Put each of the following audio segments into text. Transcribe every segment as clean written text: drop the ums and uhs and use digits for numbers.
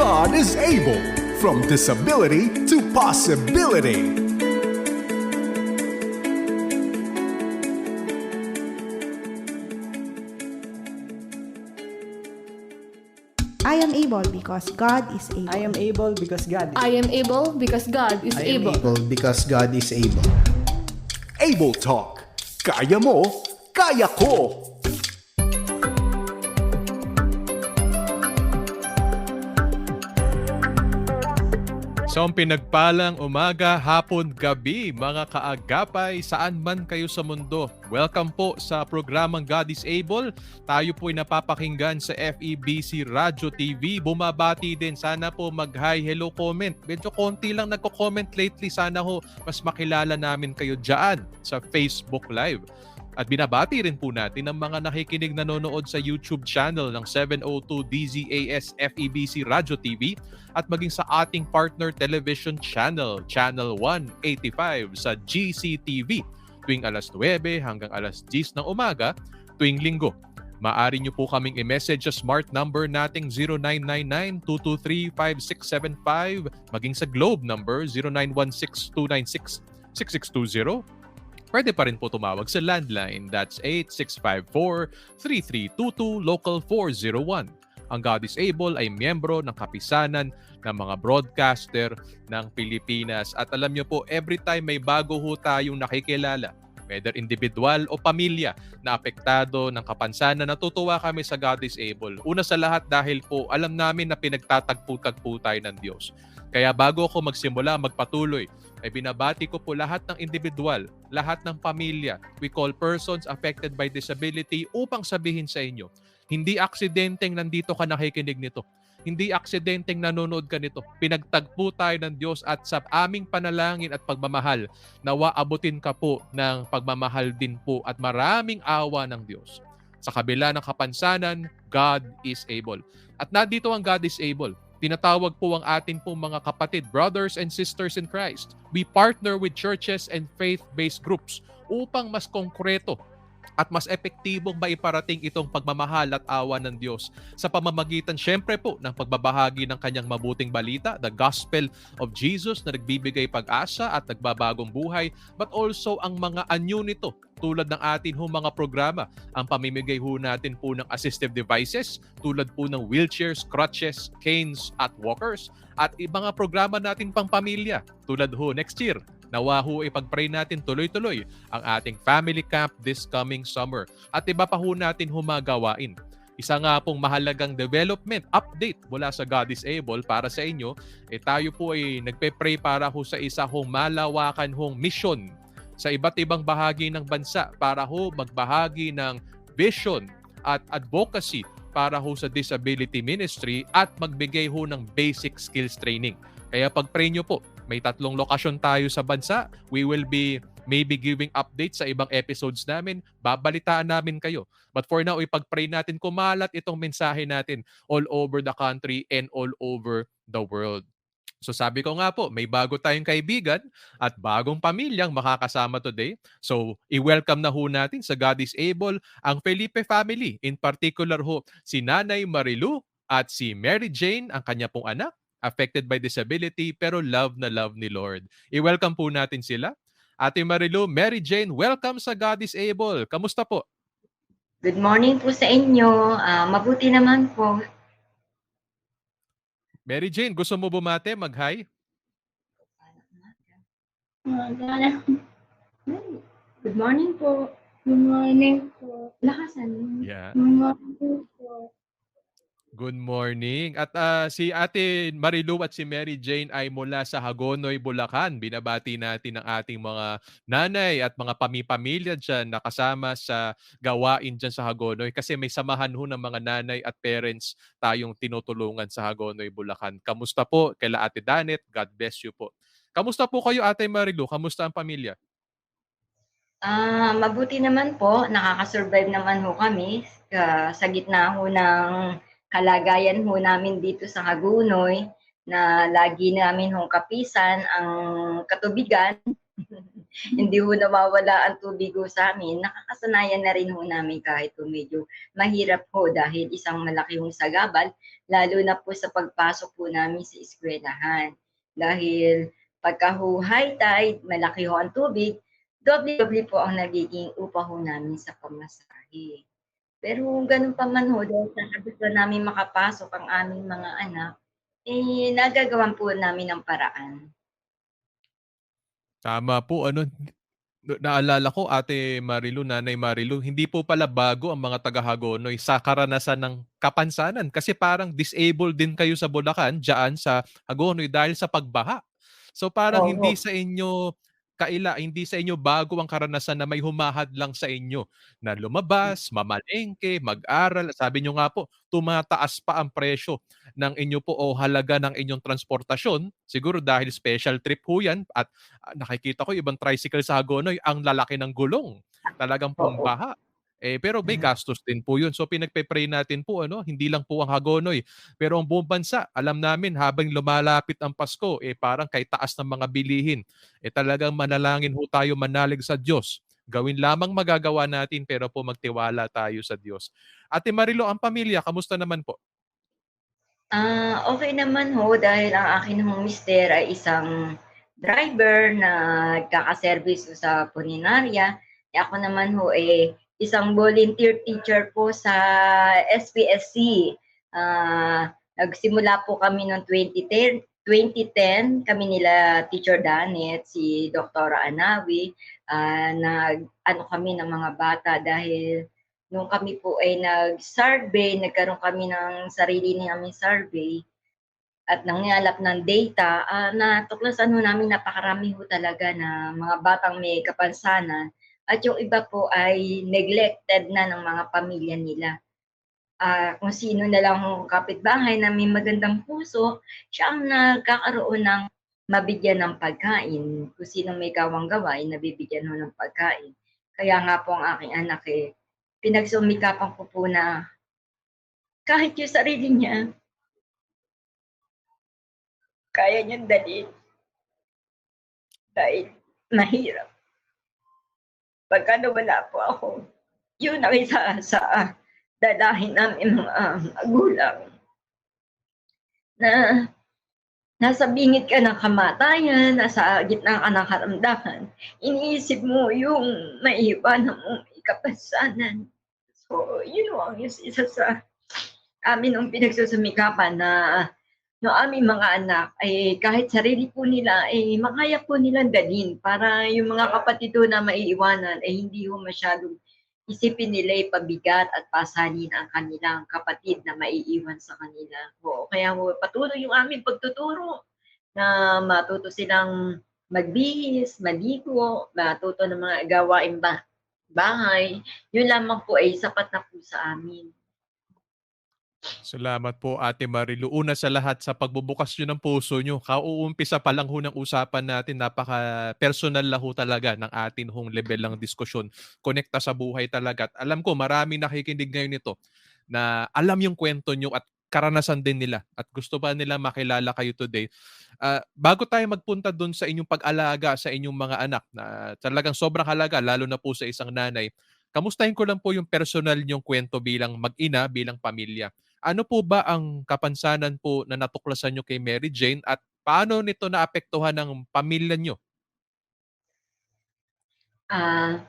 God is able. From disability to possibility. I am able because God is able. I am able because God is I am able because God is I am able. able because God is able. Able Talk. Kaya mo, kaya ko. So ang pinagpalang umaga, hapon, gabi, mga kaagapay, saan man kayo sa mundo. Welcome po sa programang God is Able. Tayo po ay napapakinggan sa FEBC Radio TV. Bumabati din, sana po mag-hi, hello, comment. Medyo konti lang nagko-comment lately. Sana ho mas makilala namin kayo dyan sa Facebook Live. At binabati rin po natin ang mga nakikinig nanonood sa YouTube channel ng 702 DZAS FEBC Radio TV at maging sa ating partner television channel, Channel 185 sa GCTV tuwing alas 9 hanggang alas 10 ng umaga tuwing linggo. Maaari nyo po kaming i-message sa smart number nating 0999-223-5675 maging sa Globe number 0916-296-6620. Pwede pa rin po tumawag sa landline, that's 8654-3322, local 401. Ang God is Able ay miyembro ng kapisanan ng mga broadcaster ng Pilipinas. At alam nyo po, every time may bago ho tayong nakikilala, whether individual o pamilya na apektado ng kapansanan, natutuwa kami sa God is Able. Una sa lahat dahil po alam namin na pinagtatagpo-tagpo tayo ng Diyos. Kaya bago ako magsimula, magpatuloy, ay binabati ko po lahat ng individual, lahat ng pamilya. We call persons affected by disability upang sabihin sa inyo, hindi aksidenteng nandito ka nakikinig nito. Hindi aksidenteng nanonood ka nito. Pinagtagpo tayo ng Diyos at sa aming panalangin at pagmamahal, nawa abutin ka po ng pagmamahal din po at maraming awa ng Diyos. Sa kabila ng kapansanan, God is able. At nandito ang God is able. Tinatawag po ang atin pong mga kapatid, brothers and sisters in Christ. We partner with churches and faith-based groups upang mas konkreto at mas epektibong maiparating itong pagmamahal at awa ng Diyos sa pamamagitan syempre po ng pagbabahagi ng kanyang mabuting balita, the gospel of Jesus na nagbibigay pag-asa at nagbabagong buhay, but also ang mga anyo nito tulad ng atin ho mga programa, ang pamimigay ho natin po ng assistive devices tulad po ng wheelchairs, crutches, canes at walkers at ibang mga programa natin pang pamilya tulad ho next year. Nawa ho ipag-pray natin tuloy-tuloy ang ating family camp this coming summer. At iba pa ho natin humagawain. Isa nga pong mahalagang development update mula sa God is Able para sa inyo, tayo po ay nagpe-pray para ho sa isa hong malawakan hong mission sa iba't ibang bahagi ng bansa para ho magbahagi ng vision at advocacy para ho sa disability ministry at magbigay ho ng basic skills training. Kaya pag-pray nyo po, may 3 lokasyon tayo sa bansa. We will be maybe giving updates sa ibang episodes namin. Babalitaan namin kayo. But for now, ipag-pray natin kumalat itong mensahe natin all over the country and all over the world. So sabi ko nga po, may bago tayong kaibigan at bagong pamilyang makakasama today. So i-welcome na ho natin sa God is Able ang Felipe family. In particular ho, si Nanay Marilu at si Mary Jane, ang kanya pong anak, affected by disability pero love na love ni Lord. I-welcome po natin sila. Ate Marilu, Mary Jane, welcome sa God is Able. Kamusta po? Good morning po sa inyo. Mabuti naman po. Mary Jane, gusto mo bumate? Mag-hi? Good morning po. Good morning po. Lakasan. Yeah. Good morning po. Good morning. At si Ate Marilu at si Mary Jane ay mula sa Hagonoy, Bulacan. Binabati natin ang ating mga nanay at mga pamilya dyan na kasama sa gawain dyan sa Hagonoy. Kasi may samahan ho ng mga nanay at parents tayong tinutulungan sa Hagonoy, Bulacan. Kamusta po kaila Ate Danet? God bless you po. Kamusta po kayo Ate Marilu? Kamusta ang pamilya? Mabuti naman po. Nakakasurvive naman ho kami sa gitna ho ng kalagayan ho namin dito sa Hagonoy na lagi namin hong kapisan ang katubigan Hindi ho nawawala ang tubig ho sa'min. Nakakasanayan na rin ho namin kahit ho medyo mahirap ho dahil isang malaki hong sagabal, lalo na po sa pagpasok po namin sa eskuwelahan. Dahil pagka ho high tide, malaki ho ang tubig, doble-doble po ang nagiging upa ho namin sa pamasahe. Pero gano'n pa man ho, dahil sa gusto namin makapasok ang aming mga anak, nagagawan po namin ng paraan. Tama po ano, naalala ko Ate Marilu, Nanay Marilu, hindi po pala bago ang mga taga Hagonoy sa karanasan ng kapansanan kasi parang disabled din kayo sa Bulacan, diyaan sa Hagonoy dahil sa pagbaha. So parang Oo, hindi sa inyo bago ang karanasan na may humahad lang sa inyo na lumabas, mamalengke, mag-aral. Sabi niyo nga po, tumataas pa ang presyo ng inyo po o halaga ng inyong transportasyon. Siguro dahil special trip ho yan at nakikita ko ibang tricycle sa Hagonoy, ang lalaki ng gulong. Talagang oo. pumbaha. Pero may gastos din po yun. So pinagpe-pray natin po ano, hindi lang po ang Hagonoy, pero ang buong bansa, alam namin habang lumalapit ang Pasko, parang kay taas ng mga bilihin. Talagang manalangin ho tayo, manalig sa Diyos. Gawin lamang magagawa natin pero po magtiwala tayo sa Diyos. Ate Marilo, ang pamilya, kamusta naman po? Okey naman ho dahil ang akin hong mister ay isang driver na nagkaka-service ho sa punerarya. Ako naman ho, isang volunteer teacher po sa SPSC. Nagsimula po kami noong 2010 kami nila Teacher Danet, si Doktora Anawi, nag-ano kami ng mga bata dahil nung kami po ay nag-survey, nagkaroon kami ng sarili naming survey at nangyalap ng data, natuklasan ho namin napakarami ho talaga na mga batang may kapansanan at yung iba po ay neglected na ng mga pamilya nila. Kung sino na lang hong kapitbahay na may magandang puso, siya ang nagkakaroon ng mabigyan ng pagkain. Kung sinong may kawang-gawa ay nabibigyan ho ng pagkain. Kaya nga po ang aking anak, pinagsumikapan ko po na kahit yung sarili niya, kaya niyang dalhin dahil mahirap. Pagka nawala po ako, yun ang isa sa dadahin namin mga magulang na nasa bingit ka ng kamatayan, nasa gitna ka ng karamdaman, iniisip mo yung maiiwanan mong may kapansanan. So, yun ho ang isa sa amin nung pinagsusumikapan na yung aming mga anak ay kahit sarili po nila ay makaya po nilang dalhin para yung mga kapatid ho na maiiwanan ay hindi ho masyadong isipin nila pabigat at pasanin ang kanilang kapatid na maiiwan sa kanila. Oo, kaya ho patuloy yung aming pagtuturo na matuto silang magbihis, maligo, matuto ng mga gawaing bahay. Yun lamang po ay sapat na po sa amin. Salamat po Ate Marilu. Una sa lahat sa pagbubukas niyo ng puso niyo. Kauumpisa pa lang ho ng usapan natin, napaka-personal lang ho talaga ng atin hong level ng diskusyon. Konekta sa buhay talaga. At alam ko maraming nakikinig ngayon nito na alam yung kwento niyo at karanasan din nila at gusto pa nila makilala kayo today. Bago tayo magpunta doon sa inyong pag-alaga sa inyong mga anak na talagang sobrang halaga lalo na po sa isang nanay, kamustahin ko lang po yung personal niyong kwento bilang mag-ina, bilang pamilya. Ano po ba ang kapansanan po na natuklasan niyo kay Mary Jane at paano nito naapektuhan ng pamilya niyo? Ah,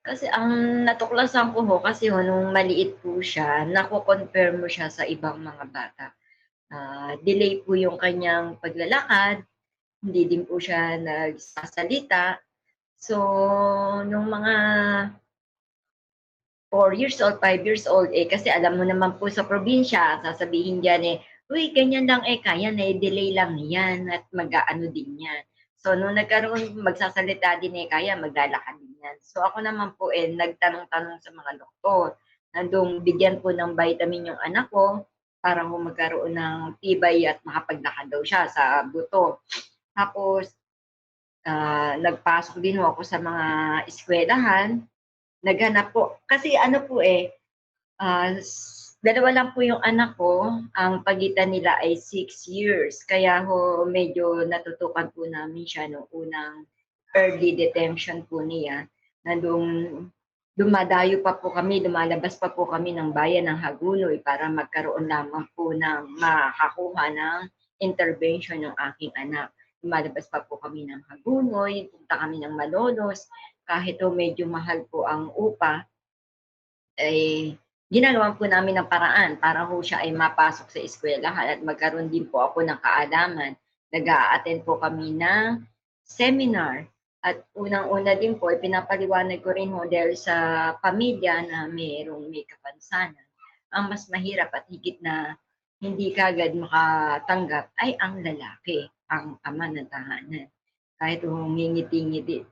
Kasi ang natuklasan ko ho kasi ho nung maliit po siya, nako-compare mo siya sa ibang mga bata. Delay po yung kanyang paglalakad, hindi din po siya nagsasalita. So, nung mga 4 years old, 5 years old, kasi alam mo naman po sa probinsya, sasabihin diyan "Uy, ganyan lang kaya na, delay lang yan at mag-aano din yan." So, nung nagkaroon, magsasalita din kaya, maglalakad din yan. So, ako naman po nagtanong-tanong sa mga doktor. Nandung bigyan po ng vitamin yung anak ko para ho magkaroon ng tibay at makapaglakad daw siya sa buto. Tapos, nagpasok din ho ako sa mga eskwelahan. Naghanap po kasi ano po, dalawa lang po yung anak ko, ang pagitan nila ay 6 years. Kaya ho medyo natutukan po namin siya nung unang early detention po niya, na dumadayo pa po kami, lumalabas pa po kami ng bayan ng Hagunoy para magkaroon lamang po ng makakuha ng intervention ng aking anak. Lumalabas pa po kami ng Hagunoy, punta kami ng Malolos, kahit medyo mahal po ang upa, ginagawa po namin ng paraan para ho siya ay mapasok sa eskwelahan at magkaroon din po ako ng kaalaman. Nag-a-attend po kami ng seminar at unang-una din po, pinapaliwanag ko rin ho dahil sa pamilya na may kapansanan. Ang mas mahirap at higit na hindi kagad makatanggap ay ang lalaki, ang ama ng tahanan. Kahit humingiti-ngiti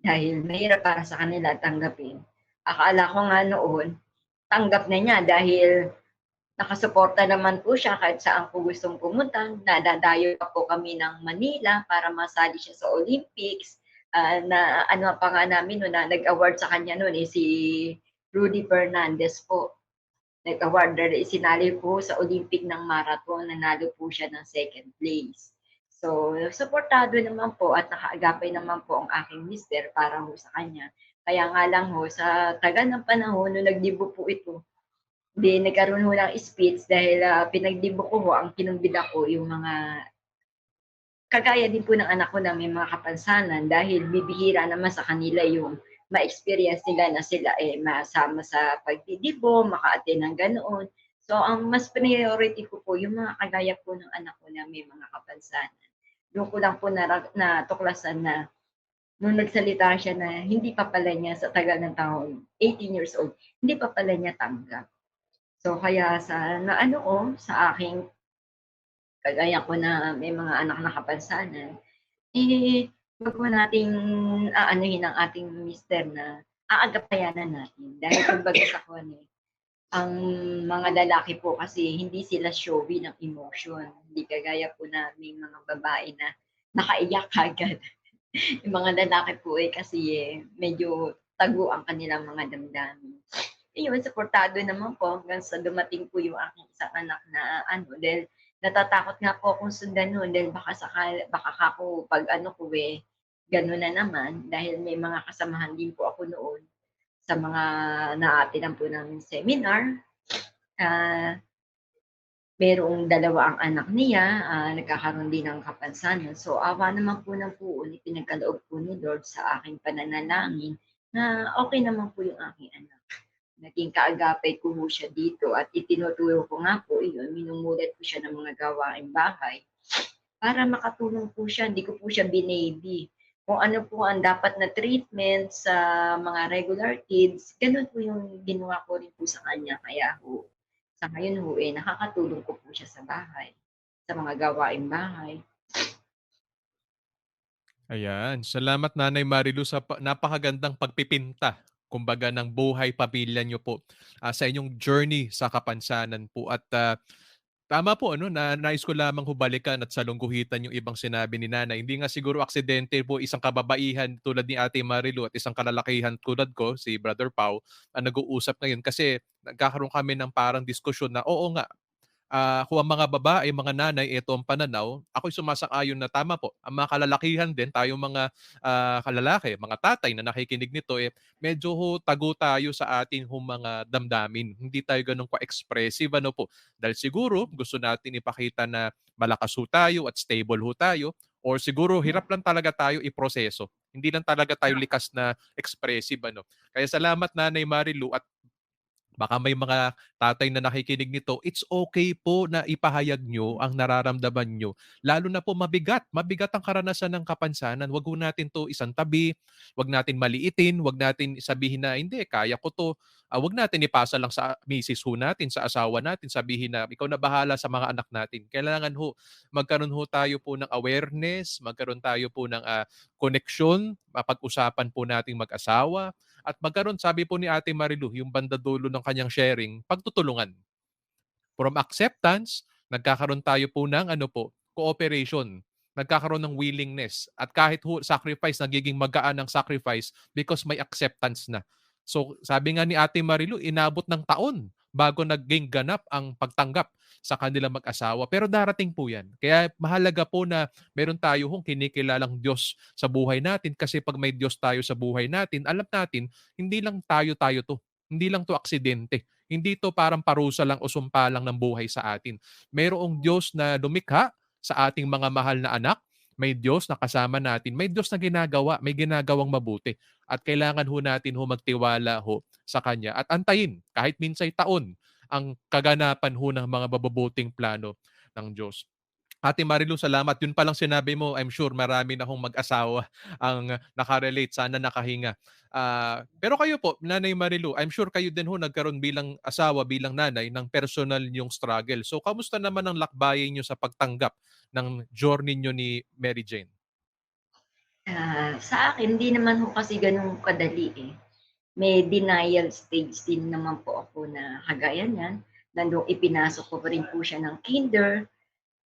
dahil mahirap para sa kanila tanggapin. Akala ko nga noon, tanggap na niya dahil nakasuporta naman po siya kahit saan po gustong pumunta. Nadadayo pa po kami ng Manila para masali siya sa Olympics. Na ano pa nga namin noon, na nag-award sa kanya noon si Rudy Fernandez po. Nag-award, sinali po sa Olympic ng marathon, nanalo po siya ng 2nd place. So, supportado naman po at nakaagapay naman po ang aking mister para ho sa kanya. Kaya nga lang ho, sa tagal ng panahon, nung nagdibo po ito, nagkaroon ho ng speech dahil pinagdibo ko ho, ang kinumbida ko yung mga kagaya din po ng anak ko na may mga kapansanan dahil bibihira naman sa kanila yung ma-experience nila na sila masama sa pagdidibo, maka-attend ng ganoon. So, ang mas priority ko po yung mga kagaya po ng anak ko na may mga kapansanan. Doon ko lang po natuklasan na nung nagsalita siya na hindi pa pala niya sa tagal ng taon, 18 years old, hindi pa pala niya tanggap. So kaya sa aking kagaya ko na may mga anak na kapansanan, wag mo nating aanuhin ang ating mister na aagapayanan natin. Dahil kumbaga sa ang mga lalaki po kasi hindi sila showy ng emotion. Hindi kagaya po na may mga babae na nakaiyak agad. Yung mga lalaki po kasi medyo tago ang kanilang mga damdamin. Yun, supportado naman po hanggang sa dumating po yung aking isang anak na dahil natatakot nga po akong sundan noon dahil baka ako pag gano'n na naman dahil may mga kasamahan din po ako noon sa mga naatinan po namin seminar. Merong 2 ang anak niya, nagkakaroon din ng kapansanan. So, awa naman po ng puon, ipinagkaloob po ni Lord sa aking pananalangin na okay naman po yung aking anak. Naging kaagapay ko po siya dito at itinuturo ko nga po yun, minumulat po siya ng mga gawaing bahay para makatulong po siya, hindi ko po siya binaby. Kung ano po ang dapat na treatment sa mga regular kids, ganun po yung ginawa ko rin po sa kanya. Kaya sa ngayon nakakatulong ko po siya sa bahay, sa mga gawaing bahay. Ayan. Salamat Nanay Marilu sa napakagandang pagpipinta kumbaga ng buhay pamilya niyo po sa inyong journey sa kapansanan po at tama po na nais ko lamang hubalikan at salungguhitan yung ibang sinabi ni Nanay. Hindi nga siguro aksidente po isang kababaihan tulad ni Ate Marilu at isang kalalakihan tulad ko, si Brother Pau, ang nag-uusap ngayon kasi nagkakaroon kami ng parang diskusyon na oo nga, kung ang mga babae, mga nanay, ito ang pananaw, ako'y sumasang-ayon na tama po. Ang mga kalalakihan din, tayong mga kalalaki, mga tatay na nakikinig nito, medyo tago tayo sa ating mga damdamin. Hindi tayo ganun ka-expressive, po. Dahil siguro, gusto natin ipakita na malakas ho tayo at stable ho tayo, or siguro hirap lang talaga tayo iproseso. Hindi lang talaga tayo likas na expressive, Kaya salamat Nanay Marilu at baka may mga tatay na nakikinig nito, it's okay po na ipahayag nyo ang nararamdaman nyo. Lalo na po mabigat. Mabigat ang karanasan ng kapansanan. Wag ho natin to isang tabi, wag natin maliitin, wag natin sabihin na hindi, kaya ko to. Wag natin ipasa lang sa misis ho natin, sa asawa natin, sabihin na ikaw na bahala sa mga anak natin. Kailangan magkaroon tayo po ng awareness, magkaroon tayo po ng connection, mapag-usapan po nating mag-asawa, at magkaroon, sabi po ni Ate Marilu, yung banda dulo ng kanyang sharing, pagtutulungan. From acceptance, nagkakaroon tayo po ng cooperation. Nagkakaroon ng willingness. At kahit sacrifice, nagiging magaan ang sacrifice because may acceptance na. So sabi nga ni Ate Marilu, inabot ng taon bago naging ganap ang pagtanggap sa kanilang mag-asawa. Pero darating po yan. Kaya mahalaga po na meron tayo hong kinikilalang Diyos sa buhay natin kasi pag may Diyos tayo sa buhay natin, alam natin, hindi lang tayo-tayo to. Hindi lang to aksidente. Hindi to parang parusa lang o sumpa lang ng buhay sa atin. Mayroong Diyos na lumikha sa ating mga mahal na anak. May Diyos na kasama natin. May Diyos na ginagawa. May ginagawang mabuti. At kailangan ho natin magtiwala ho sa Kanya. At antayin, kahit minsay taon, ang kaganapan ho ng mga mabubuting plano ng Diyos. Ate Marilu, salamat. Yun palang sinabi mo, I'm sure marami na hong mag-asawa ang nakarelate. Sana nakahinga. Pero kayo po, Nanay Marilu, I'm sure kayo din ho nagkaroon bilang asawa, bilang nanay, ng personal yung struggle. So, kamusta naman ang lakbayin nyo sa pagtanggap ng journey nyo ni Mary Jane? Sa akin, hindi naman ho kasi ganun kadali eh. May denial stage din naman po ako na kagaya niyan. Nandun ipinasok ko pa rin po siya ng kinder.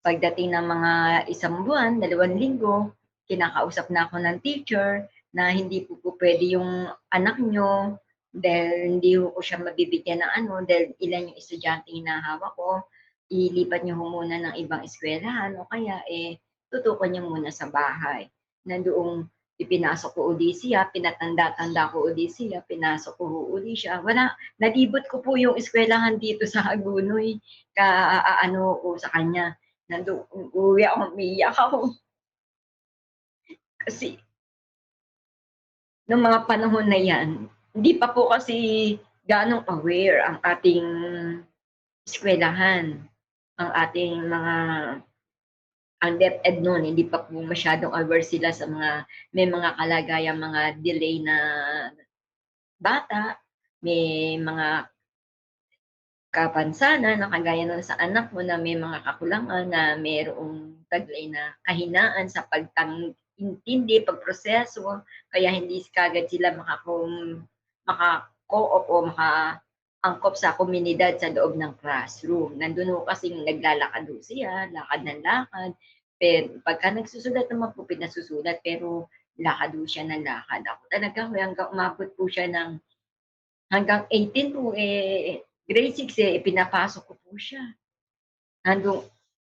Pagdating ng mga 1 buwan, 2 linggo, kinakausap na ako ng teacher na hindi po pwede yung anak nyo dahil hindi ko siya mabibigyan ng dahil ilan yung estudyante hinahawak ko, ilipat nyo muna ng ibang eskwelahan o kaya tutukan nyo muna sa bahay. Nandoong ipinasok ko uli siya, pinatanda-tanda ko uli siya, pinasok ko uli siya. Nalibot ko po yung eskwelahan dito sa Hagunoy, ko sa kanya. Nandoon, uwi ako, umiiyak ako. Kasi, noong mga panahon na yan, hindi pa po kasi ganong aware ang ating eskwelahan, ang ating ang DepEd noon, hindi pa po masyadong aware sila sa may mga kalagayan, mga delay na bata, may mga kapansanan na kagaya nun sa anak mo na may mga kakulangan na mayroong taglay na kahinaan sa pagintindi, pagproseso, kaya hindi kagad sila maka-co-op o maka-angkop sa komunidad sa loob ng classroom. Nandun ho kasi naglalakad ho siya, lakad ng lakad, pero pagka nagsusulat naman po, pinasusulat, pero lakad ho siya ng lakad. Ako talaga hanggang umabot po siya ng hanggang 18 po grade 6 ipinapasok ko po siya. Nandun,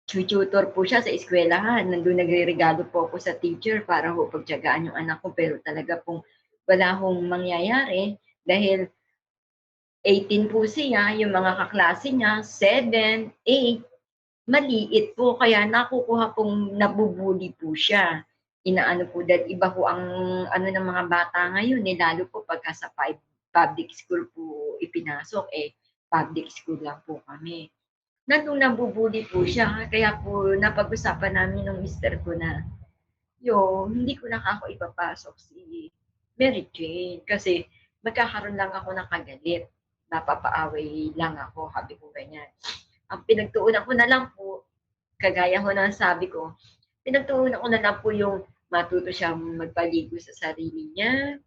tutor po siya sa eskwelahan. Nandun nagre-regalo po ako sa teacher para ho pagtiyagaan yung anak ko. Pero talaga pong wala hong mangyayari dahil 18 po siya, yung mga kaklase niya, 7, 8, maliit po. Kaya nakukuha pong nabubuli po siya. Inaano po dahil iba po ang ng mga bata ngayon, lalo po pagka sa public school po ipinasok, public school lang po kami. Nandun nabubuli po siya, kaya po napag-usapan namin ng mister ko na, hindi ko na ako ipapasok si Mary Jane kasi magkakaroon lang ako ng kagalit. Napapaaway lang ako, sabi ko ganyan. Ang pinagtuunan ko na lang po, kagaya ko na sabi ko, pinagtuunan ko na lang po yung matuto siyang magpaligo sa sarili niya,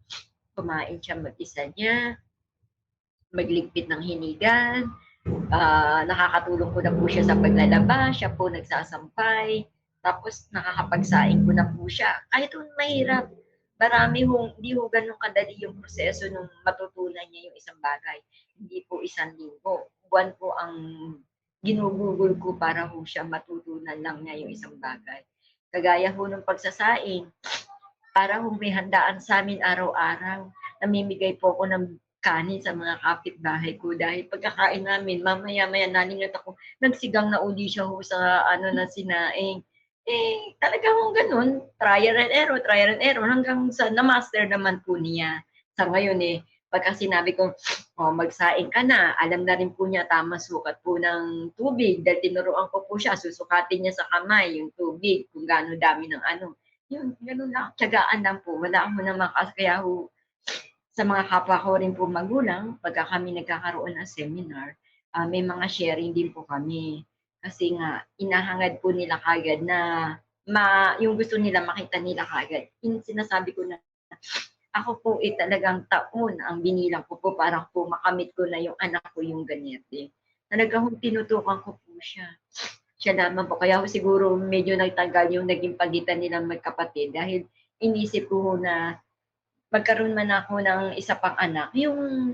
kumain siya mag-isa niya, magligpit ng hinigan, nakakatulong ko na po siya sa paglalaba, siya po nagsasampay, tapos nakakapagsaing ko na po siya. Kahit mahirap, hindi ho ganun kadali yung proseso nung matutunan niya yung isang bagay. Hindi po 1 linggo. Buwan po ang ginugugol ko para ho siya matutunan lang niya yung isang bagay. Kagaya ho ng pagsasaing, para ho may handaan sa amin araw-araw, namimigay po ako ng kanin sa mga kapitbahay ko dahil pagkakain namin, mamaya-maya nalingat ako, nagsigang na uli siya ho sa na sinaing. Talaga hong ganun, trial and error, hanggang sa na-master naman po niya. Sa ngayon pagka sinabi ko, magsaing ka na, alam na rin po niya tama sukat po ng tubig, dahil tinuruan ko po siya, susukatin niya sa kamay yung tubig, kung gaano dami ng yun, ganun lang, tiyagaan lang po, wala ako naman, kaya ho, sa mga kapwa ko rin po magulang, pagka kami nagkakaroon ng seminar, may mga sharing din po kami. Kasi nga, inahangad po nila kagad na yung gusto nila makita nila kagad. Sinasabi ko na, ako po talagang taon ang binilang ko po para po makamit ko na yung anak ko yung ganyan. Talagang tinutukan ko po siya. Siya naman po. Kaya siguro medyo nagtagal yung naging pagitan nilang magkapatid dahil inisip ko na magkaroon man ako ng isa pang anak, yung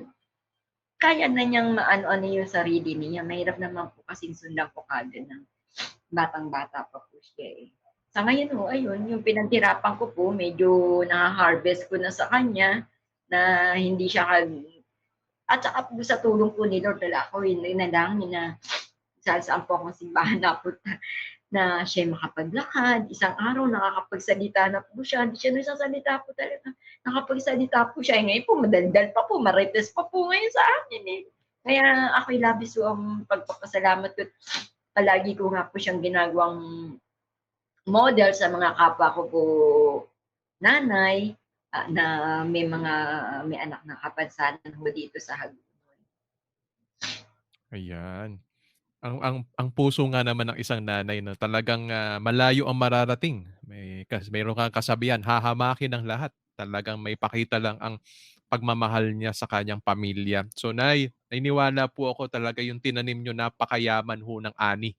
kaya na niyang maano-ano yung sarili niya. Mahirap naman po kasing sundan ko kagad ng batang-bata pa po siya eh. Sa ngayon ho, ayun, yung pinaghirapan ko po, medyo na-harvest ko na sa kanya na hindi siya at saka po sa tulong po ni Lord, wala ako inalangin na saan po akong simbahan napunta na siya makapaglakad. Isang araw nakakapagsalita na po siya. Hindi siya nagsasalita po talaga. Nakapagsalita po siya. Ngayon po, madaldal pa po, marites pa po ngayon sa akin eh. Kaya ako'y labis po ang pagpapasalamat ko. Palagi ko nga po siyang ginagawang model sa mga kapwa ko po nanay na may anak na kapansanan ho dito sa Hagonoy. Ayan. Ang puso nga naman ng isang nanay na talagang malayo ang mararating. Mayroon kang kasabihan, hahamakin ng lahat. Talagang may pakita lang ang pagmamahal niya sa kanyang pamilya. So Nay, naniniwala po ako talaga yung tinanim niyo napakayaman ho ng ani.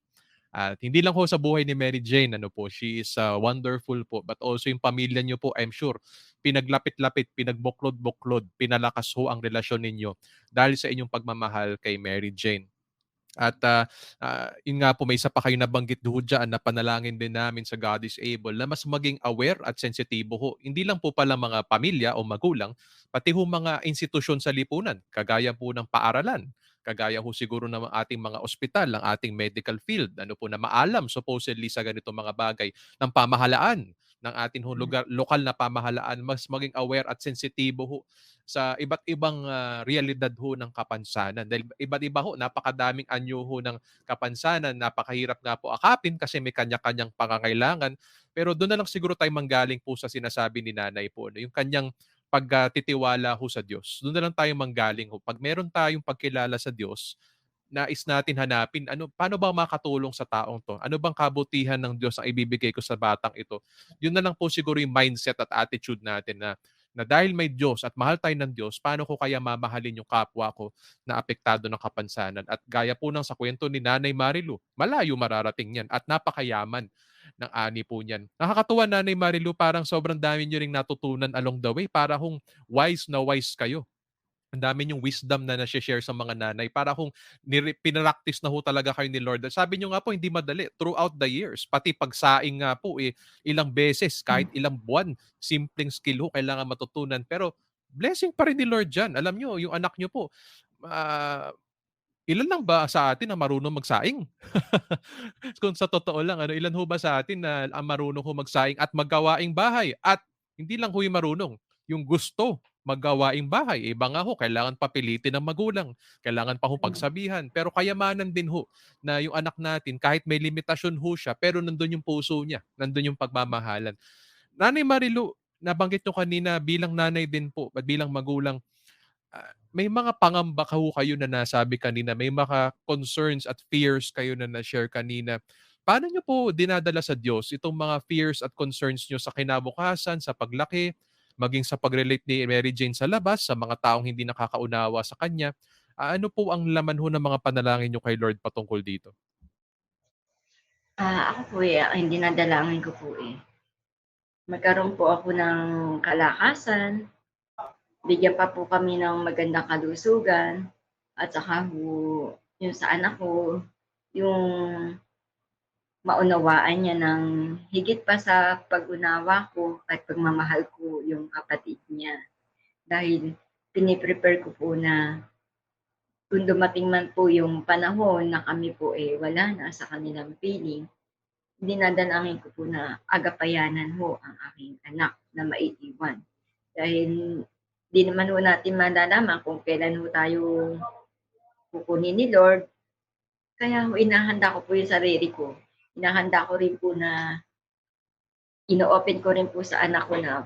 At hindi lang ho sa buhay ni Mary Jane, ano po, she is wonderful po, but also yung pamilya niyo po, I'm sure, pinaglapit-lapit, pinagbuklod-buklod, pinalakas ho ang relasyon ninyo dahil sa inyong pagmamahal kay Mary Jane. At yun nga po, may isa pa kayo nabanggit ho dyan na panalangin din namin sa God is able na mas maging aware at sensitibo ho. Hindi lang po pala mga pamilya o magulang, pati ho mga institusyon sa lipunan, kagaya po ng paaralan, kagaya ho siguro ng ating mga ospital, ng ating medical field, ano po na maalam supposedly sa ganito mga bagay ng pamahalaan ng ating lugar, lokal na pamahalaan, mas maging aware at sensitibo ho sa iba't ibang realidad ho ng kapansanan. Dahil iba't iba ho, napakadaming anyo ho ng kapansanan, napakahirap nga po akapin kasi may kanya-kanyang pangangailangan. Pero doon na lang siguro tayo manggaling po sa sinasabi ni nanay po, no? Yung kanyang pagtitiwala ho sa Diyos. Doon na lang tayo manggaling ho. Pag meron tayong pagkilala sa Diyos, nais natin hanapin, paano ba makatulong sa taong to? Ano bang kabutihan ng Diyos ang ibibigay ko sa batang ito? Yun na lang po siguro yung mindset at attitude natin na dahil may Diyos at mahal tayo ng Diyos, paano ko kaya mamahalin yung kapwa ko na apektado ng kapansanan? At gaya po ng sa kwento ni Nanay Marilu, malayo mararating yan at napakayaman ng ani po niyan. Nakakatuwa, Nanay Marilu, parang sobrang dami nyo ring natutunan along the way. Para kung wise na wise kayo. Ang dami yung wisdom na nasi-share sa mga nanay para kung pinractice na ho talaga kayo ni Lord. Sabi niyo nga po, hindi madali throughout the years. Pati pagsaing nga po, ilang beses, kahit ilang buwan, simpleng skill ho, kailangan matutunan. Pero blessing pa rin ni Lord dyan. Alam niyo, yung anak niyo po, ilan lang ba sa atin na marunong magsaing? Kung sa totoo lang, ilan ho ba sa atin na ang marunong ho magsaing at maggawaing bahay? At hindi lang ho yung marunong, yung gusto maggawaing bahay. Iba nga ho, kailangan papilitin ng magulang. Kailangan pa ho pagsabihan. Pero kayamanan din ho na yung anak natin, kahit may limitasyon ho siya, pero nandun yung puso niya. Nandun yung pagmamahalan. Nanay Marilu, nabanggit nyo kanina bilang nanay din po at bilang magulang, may mga pangamba kayo na nasabi kanina, may mga concerns at fears kayo na na-share kanina. Paano nyo po dinadala sa Diyos itong mga fears at concerns nyo sa kinabukasan, sa paglaki, maging sa pag-relate ni Mary Jane sa labas, sa mga taong hindi nakakaunawa sa Kanya? Ano po ang laman ho ng mga panalangin nyo kay Lord patungkol dito? Ako po ang dinadalangin ko po magkaroon po ako ng kalakasan, bigyan pa po kami ng magandang kalusugan, at saka po, yung sa anak ko, yung maunawaan niya ng higit pa sa pag-unawa ko at pagmamahal ko yung kapatid niya. Dahil piniprepare ko po na kung dumating man po yung panahon na kami po wala na sa kanilang piling, dinadalangin ko po na agapayanan ho ang aking anak na maiiwan. Dahil di naman ho natin malalaman kung kailan ho tayo kukunin ni Lord. Kaya ho, inahanda ko po yung sarili ko. Inahanda ko rin po na ino-open ko rin po sa anak ko na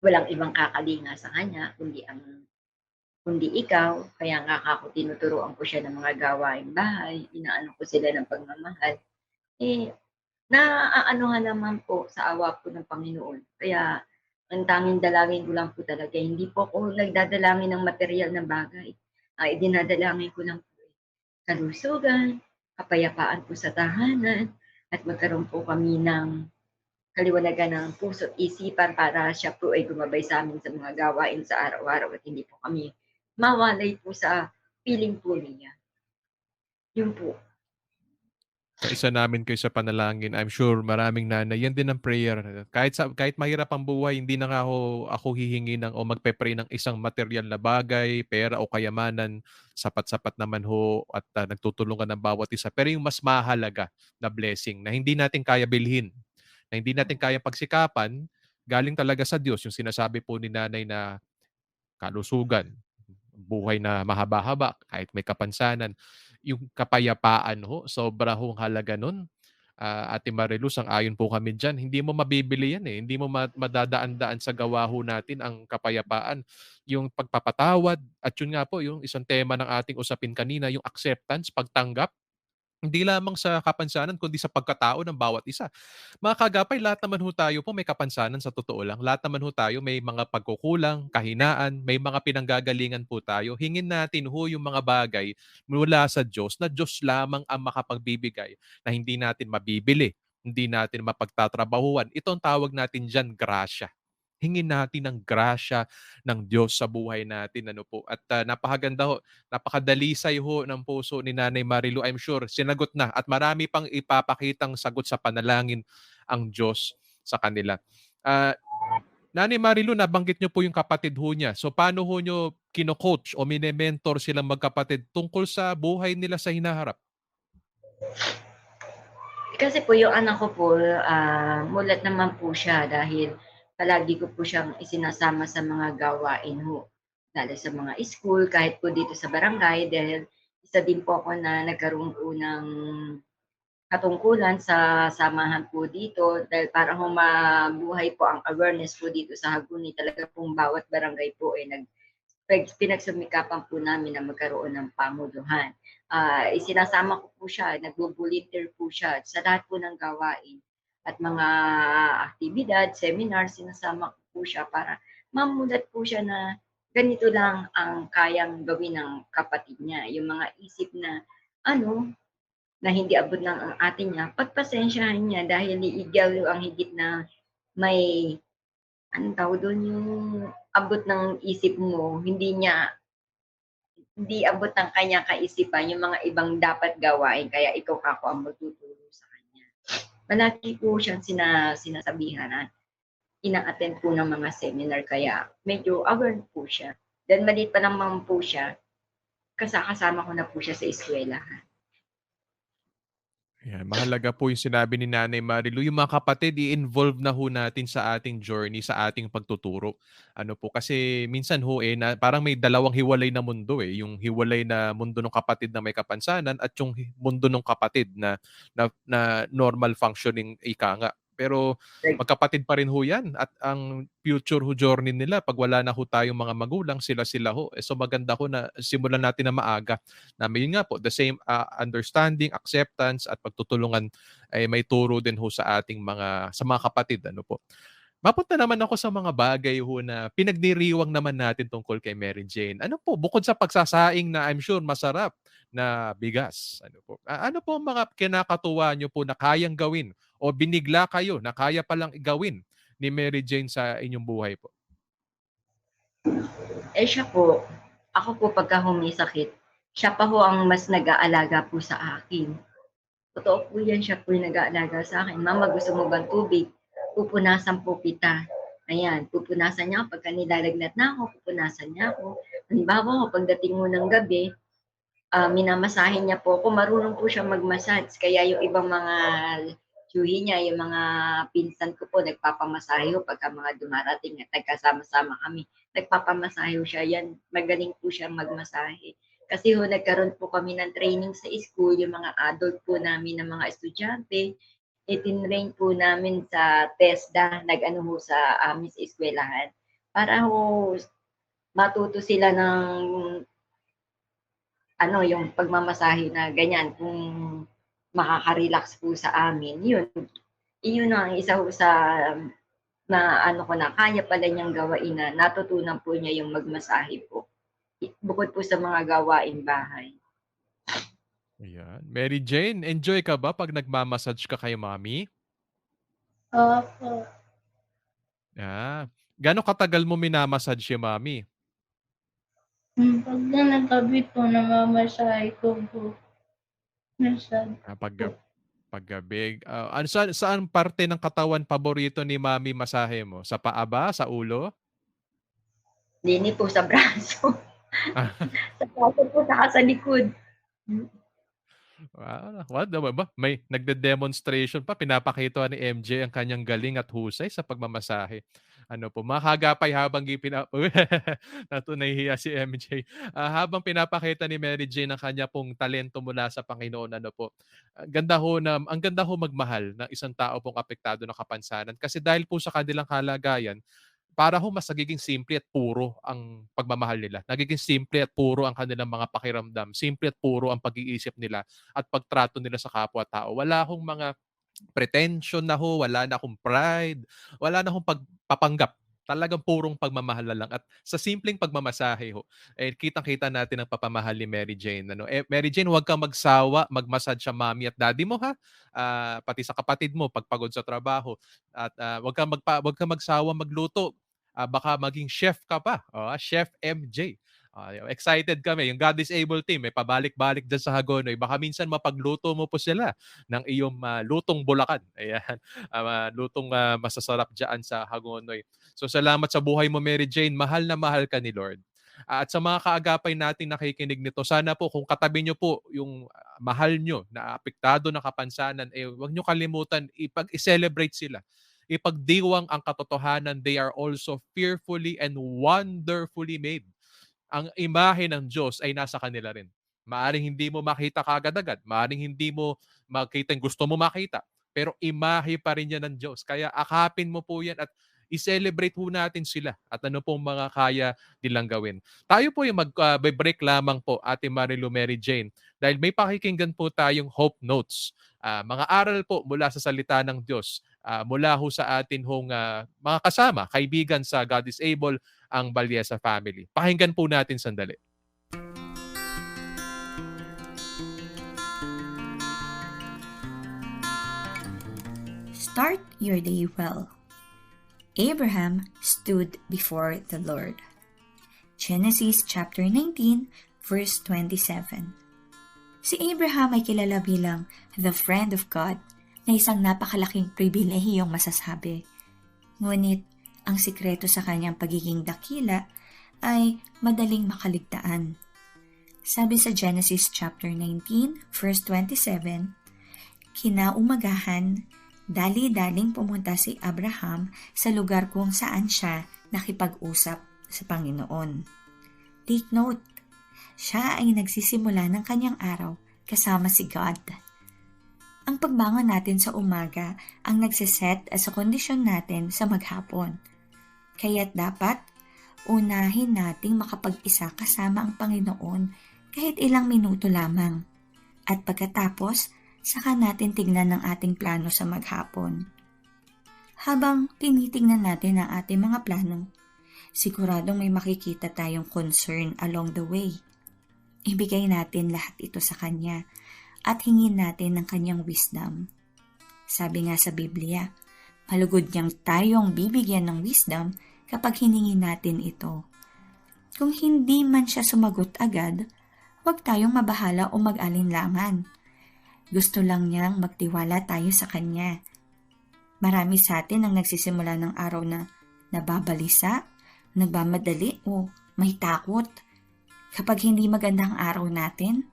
walang ibang kakalinga sa kanya, kundi ikaw. Kaya nga ako tinuturuan ko siya ng mga gawaing bahay, inaano ko sila ng pagmamahal. Naaanuhan naman po sa awa po ng Panginoon. Kaya ang tanging dalangin ko lang po talaga, hindi po ako nagdadalangin ng material na bagay. Dinadalangin ko lang po kalusugan, kapayapaan po sa tahanan, at magkaroon po kami ng kaliwanagan ng puso at isipan para siya po ay gumabay sa amin sa mga gawain sa araw-araw at hindi po kami mawalay po sa feeling po niya. Yun po. Kaisa namin kayo sa panalangin. I'm sure maraming nanay, yan din ang prayer. Kahit mahirap ang buhay, hindi na nga ako hihingi o magpe-pray ng isang material na bagay, pera o kayamanan. Sapat-sapat naman ho at nagtutulungan ng bawat isa. Pero yung mas mahalaga na blessing na hindi natin kaya bilhin, na hindi natin kaya pagsikapan, galing talaga sa Diyos. Yung sinasabi po ni nanay na kalusugan, buhay na mahaba-haba, kahit may kapansanan. Yung kapayapaan ho, sobra hong halaga nun. Ate Marilu, sang-ayon po kami diyan. Hindi mo mabibili yan eh. Hindi mo madadaan-daan sa gawa ho natin ang kapayapaan. Yung pagpapatawad at yun nga po, yung isang tema ng ating usapin kanina, yung acceptance, pagtanggap. Hindi lamang sa kapansanan kundi sa pagkatao ng bawat isa. Mga kagapay, lahat naman ho tayo po may kapansanan sa totoo lang. Lahat naman ho tayo may mga pagkukulang, kahinaan, may mga pinanggagalingan po tayo. Hingin natin ho yung mga bagay mula sa Diyos na Diyos lamang ang makapagbibigay na hindi natin mabibili, hindi natin mapagtatrabahuan. Ito ang tawag natin dyan, grasya. Hingin natin ng grasya ng Diyos sa buhay natin. Ano po. At napakaganda ho, napakadalisay ho ng puso ni Nanay Marilu. I'm sure sinagot na at marami pang ipapakitang sagot sa panalangin ang Diyos sa kanila. Nanay Marilu, nabanggit niyo po yung kapatid ho niya. So paano ho niyo kino-coach o mine-mentor silang magkapatid tungkol sa buhay nila sa hinaharap? Kasi po yung anak ko po, mulat naman po siya dahil palagi ko po siyang isinasama sa mga gawain ho. Lalo sa mga school, kahit po dito sa barangay, dahil isa din po ako na nagkaroon po ng katungkulan sa samahan po dito dahil para mabuhay po ang awareness po dito sa Hagonoy. Talaga pong bawat barangay po ay pinagsumikapan po namin na magkaroon ng pamuluhan. Isinasama ko po siya, nagbo-volunteer po siya sa lahat po ng gawain at mga aktibidad, seminar, sinasama ko po siya para mamulat po siya na ganito lang ang kayang gawin ng kapatid niya. Yung mga isip na na hindi abot ng ang atin niya, pagpasensyahan niya dahil liigaw ang higit na may anong tawag doon, yung abot ng isip mo, hindi abot ng kanyang kaisipan yung mga ibang dapat gawain, kaya ikaw kako ang magtuturo sa kanya. Malaki po siyang sinasabihan at ina-attend po ng mga seminar, kaya medyo aware po siya. Then maliit pa naman po siya, kasama ko na po siya sa eskwelahan. Ayan, mahalaga po yung sinabi ni Nanay Marilu. Yung mga kapatid, i-involve na ho natin sa ating journey, sa ating pagtuturo. Ano po, kasi minsan ho na parang may dalawang hiwalay na mundo eh. Yung hiwalay na mundo ng kapatid na may kapansanan at yung mundo ng kapatid na normal functioning ika nga. Pero magkapatid pa rin ho yan at ang future ho journey nila pag wala na ho tayong mga magulang, sila ho. So maganda ho na simulan natin na maaga na yun nga po, the same understanding, acceptance at pagtutulungan ay may turo din ho sa mga kapatid. Ano po. Mapunta naman ako sa mga bagay ho na pinagdiriwang naman natin tungkol kay Mary Jane. Ano po, bukod sa pagsasaing na I'm sure masarap na bigas, ano po ang mga kinakatuwa nyo po na kayang gawin o binigla kayo na kaya palang igawin ni Mary Jane sa inyong buhay po? Siya po, ako po pagka humisakit, siya pa ho ang mas nag-aalaga po sa akin. Totoo po yan, siya po yung nag-aalaga sa akin. Mama, gusto mo bang tubig? Pupunasan po kita. Ayan, pupunasan niya ako. Pagka nilalagnat na ako, pupunasan niya ako. Halimbawa, pagdating mo ng gabi, minamasahin niya po ako. Marunong po siya mag-massage. Kaya yung ibang mga tiyuhi niya, yung mga pinsan ko po, nagpapamasahe ho pagka mga dumarating at nagkasama-sama kami. Nagpapamasahe siya. Yan, magaling po siya magmasahe. Kasi nagkaroon po kami ng training sa school, yung mga adult po namin ng mga estudyante, itinrain po namin sa TESDA, sa amin sa eskwelahan, para matuto sila ng yung pagmamasahe na ganyan, kung makaka-relax po sa amin. Yun ang isa sa na kaya pala niyang gawain na natutunan po niya yung magmasahe po. Bukod po sa mga gawaing bahay. Ayan. Mary Jane, enjoy ka ba pag nagmamassage ka kay Mami? Opo. Gano'ng katagal mo minamassage si Mami? Pag gabi po, namamasahe ko po. Minsan. Paggabi. Saan parte ng katawan paborito ni Mami masahe mo? Sa paa ba? Sa ulo? Hindi po sa braso. Sa braso po, saka sa likod. What ba? May nagde-demonstration pa. Pinapakita ni MJ ang kanyang galing at husay sa pagmamasahe. Ano po, makagapay habang nahihiya si MJ. Habang pinapakita ni Mary Jane ang kanya pong talento mula sa Panginoon, ano po, ang ganda ho magmahal ng isang tao pong apektado ng kapansanan. Kasi dahil po sa kanilang kalagayan, para ho mas nagiging simple at puro ang pagmamahal nila. Nagiging simple at puro ang kanilang mga pakiramdam. Simple at puro ang pag-iisip nila at pagtrato nila sa kapwa-tao. Wala hong mga pretension na ho, wala na akong pride, wala na akong pagpapanggap. Talagang purong pagmamahal na lang. At sa simpleng pagmamasahe ho, kitang-kita natin ang papamahal ni Mary Jane. Ano? Mary Jane, huwag kang magsawa, magmassage sa mommy at daddy mo ha. Pati sa kapatid mo, pagpagod sa trabaho. At huwag kang magsawa magluto. Baka maging chef ka pa. Chef MJ. Excited kami. Yung God is Able team, may pabalik-balik dyan sa Hagonoy. Baka minsan mapagluto mo po sila ng iyong lutong Bulacan. Ayan. Lutong masasarap dyan sa Hagonoy. So salamat sa buhay mo, Mary Jane. Mahal na mahal ka ni Lord. At sa mga kaagapay natin nakikinig nito, sana po kung katabi nyo po yung mahal nyo na apektado ng kapansanan, huwag nyo kalimutan, i-celebrate sila. Ipagdiwang ang katotohanan, they are also fearfully and wonderfully made. Ang imahe ng Diyos ay nasa kanila rin. Maaring hindi mo makita kaagad-agad, maaring hindi mo makita yung gusto mo makita, pero imahe pa rin yan ng Diyos. Kaya akapin mo po yan at i-celebrate po natin sila at ano pong mga kaya nilang gawin. Tayo po yung mag-break lamang po, Ate Marilu, Mary Jane, dahil may pakikinggan po tayong Hope Notes. Mga aral po mula sa salita ng Diyos, mula ho sa atin hong mga kasama, kaibigan sa God is Able, ang Valleza family. Pakinggan po natin sandali. Start your day well. Abraham stood before the Lord. Genesis chapter 19, verse 27. Si Abraham ay kilala bilang the friend of God, na isang napakalaking pribilehiyong masasabi. Ngunit, ang sikreto sa kanyang pagiging dakila ay madaling makaligtaan. Sabi sa Genesis chapter 19, verse 27, kinaumagahan, dali-daling pumunta si Abraham sa lugar kung saan siya nakipag-usap sa Panginoon. Take note, siya ay nagsisimula ng kanyang araw kasama si God. Ang pagbangon natin sa umaga ang nagsiset sa kondisyon natin sa maghapon. Kaya't dapat unahin nating makapag-isa kasama ang Panginoon kahit ilang minuto lamang. At pagkatapos, saka natin tignan ang ating plano sa maghapon. Habang tinitingnan natin ang ating mga plano, siguradong may makikita tayong concern along the way. Ibigay natin lahat ito sa Kanya at hingin natin ng Kanyang wisdom. Sabi nga sa Biblia, malugod niyang tayong bibigyan ng wisdom kapag hiningi natin ito. Kung hindi man siya sumagot agad, huwag tayong mabahala o mag-alinlangan. Gusto lang niyang magtiwala tayo sa Kanya. Marami sa atin ang nagsisimula ng araw na nababalisa, nagmamadali o may takot. Kapag hindi maganda ang araw natin,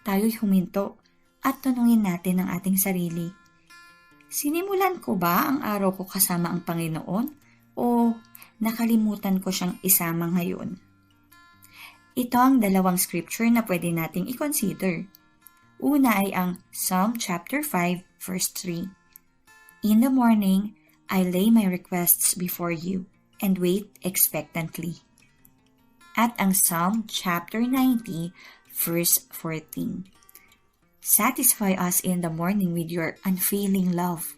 tayo'y huminto at tanungin natin ang ating sarili. Sinimulan ko ba ang araw ko kasama ang Panginoon o nakalimutan ko siyang isama ngayon? Ito ang dalawang scripture na pwede nating i-consider. Una ay ang Psalm chapter 5 verse 3. In the morning, I lay my requests before you and wait expectantly. At ang Psalm chapter 90 verse 14. Satisfy us in the morning with your unfailing love,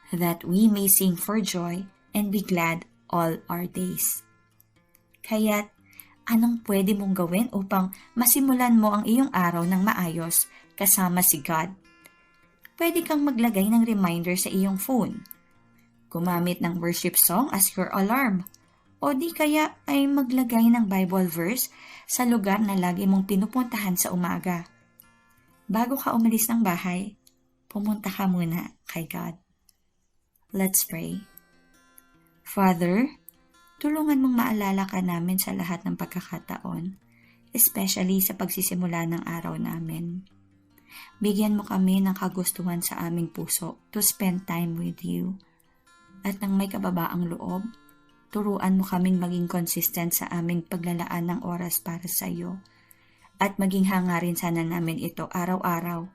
that we may sing for joy and be glad all our days. Kaya't, anong pwede mong gawin upang masimulan mo ang iyong araw ng maayos kasama si God? Pwede kang maglagay ng reminder sa iyong phone. Gumamit ng worship song as your alarm. O di kaya ay maglagay ng Bible verse sa lugar na lagi mong pinupuntahan sa umaga. Bago ka umalis ng bahay, pumunta ka muna kay God. Let's pray. Father, tulungan mong maalala ka namin sa lahat ng pagkakataon, especially sa pagsisimula ng araw namin. Bigyan mo kami ng kagustuhan sa aming puso to spend time with you. At nang may kababaang loob, turuan mo kaming maging consistent sa aming paglalaan ng oras para sa iyo. At maging hangarin sana namin ito araw-araw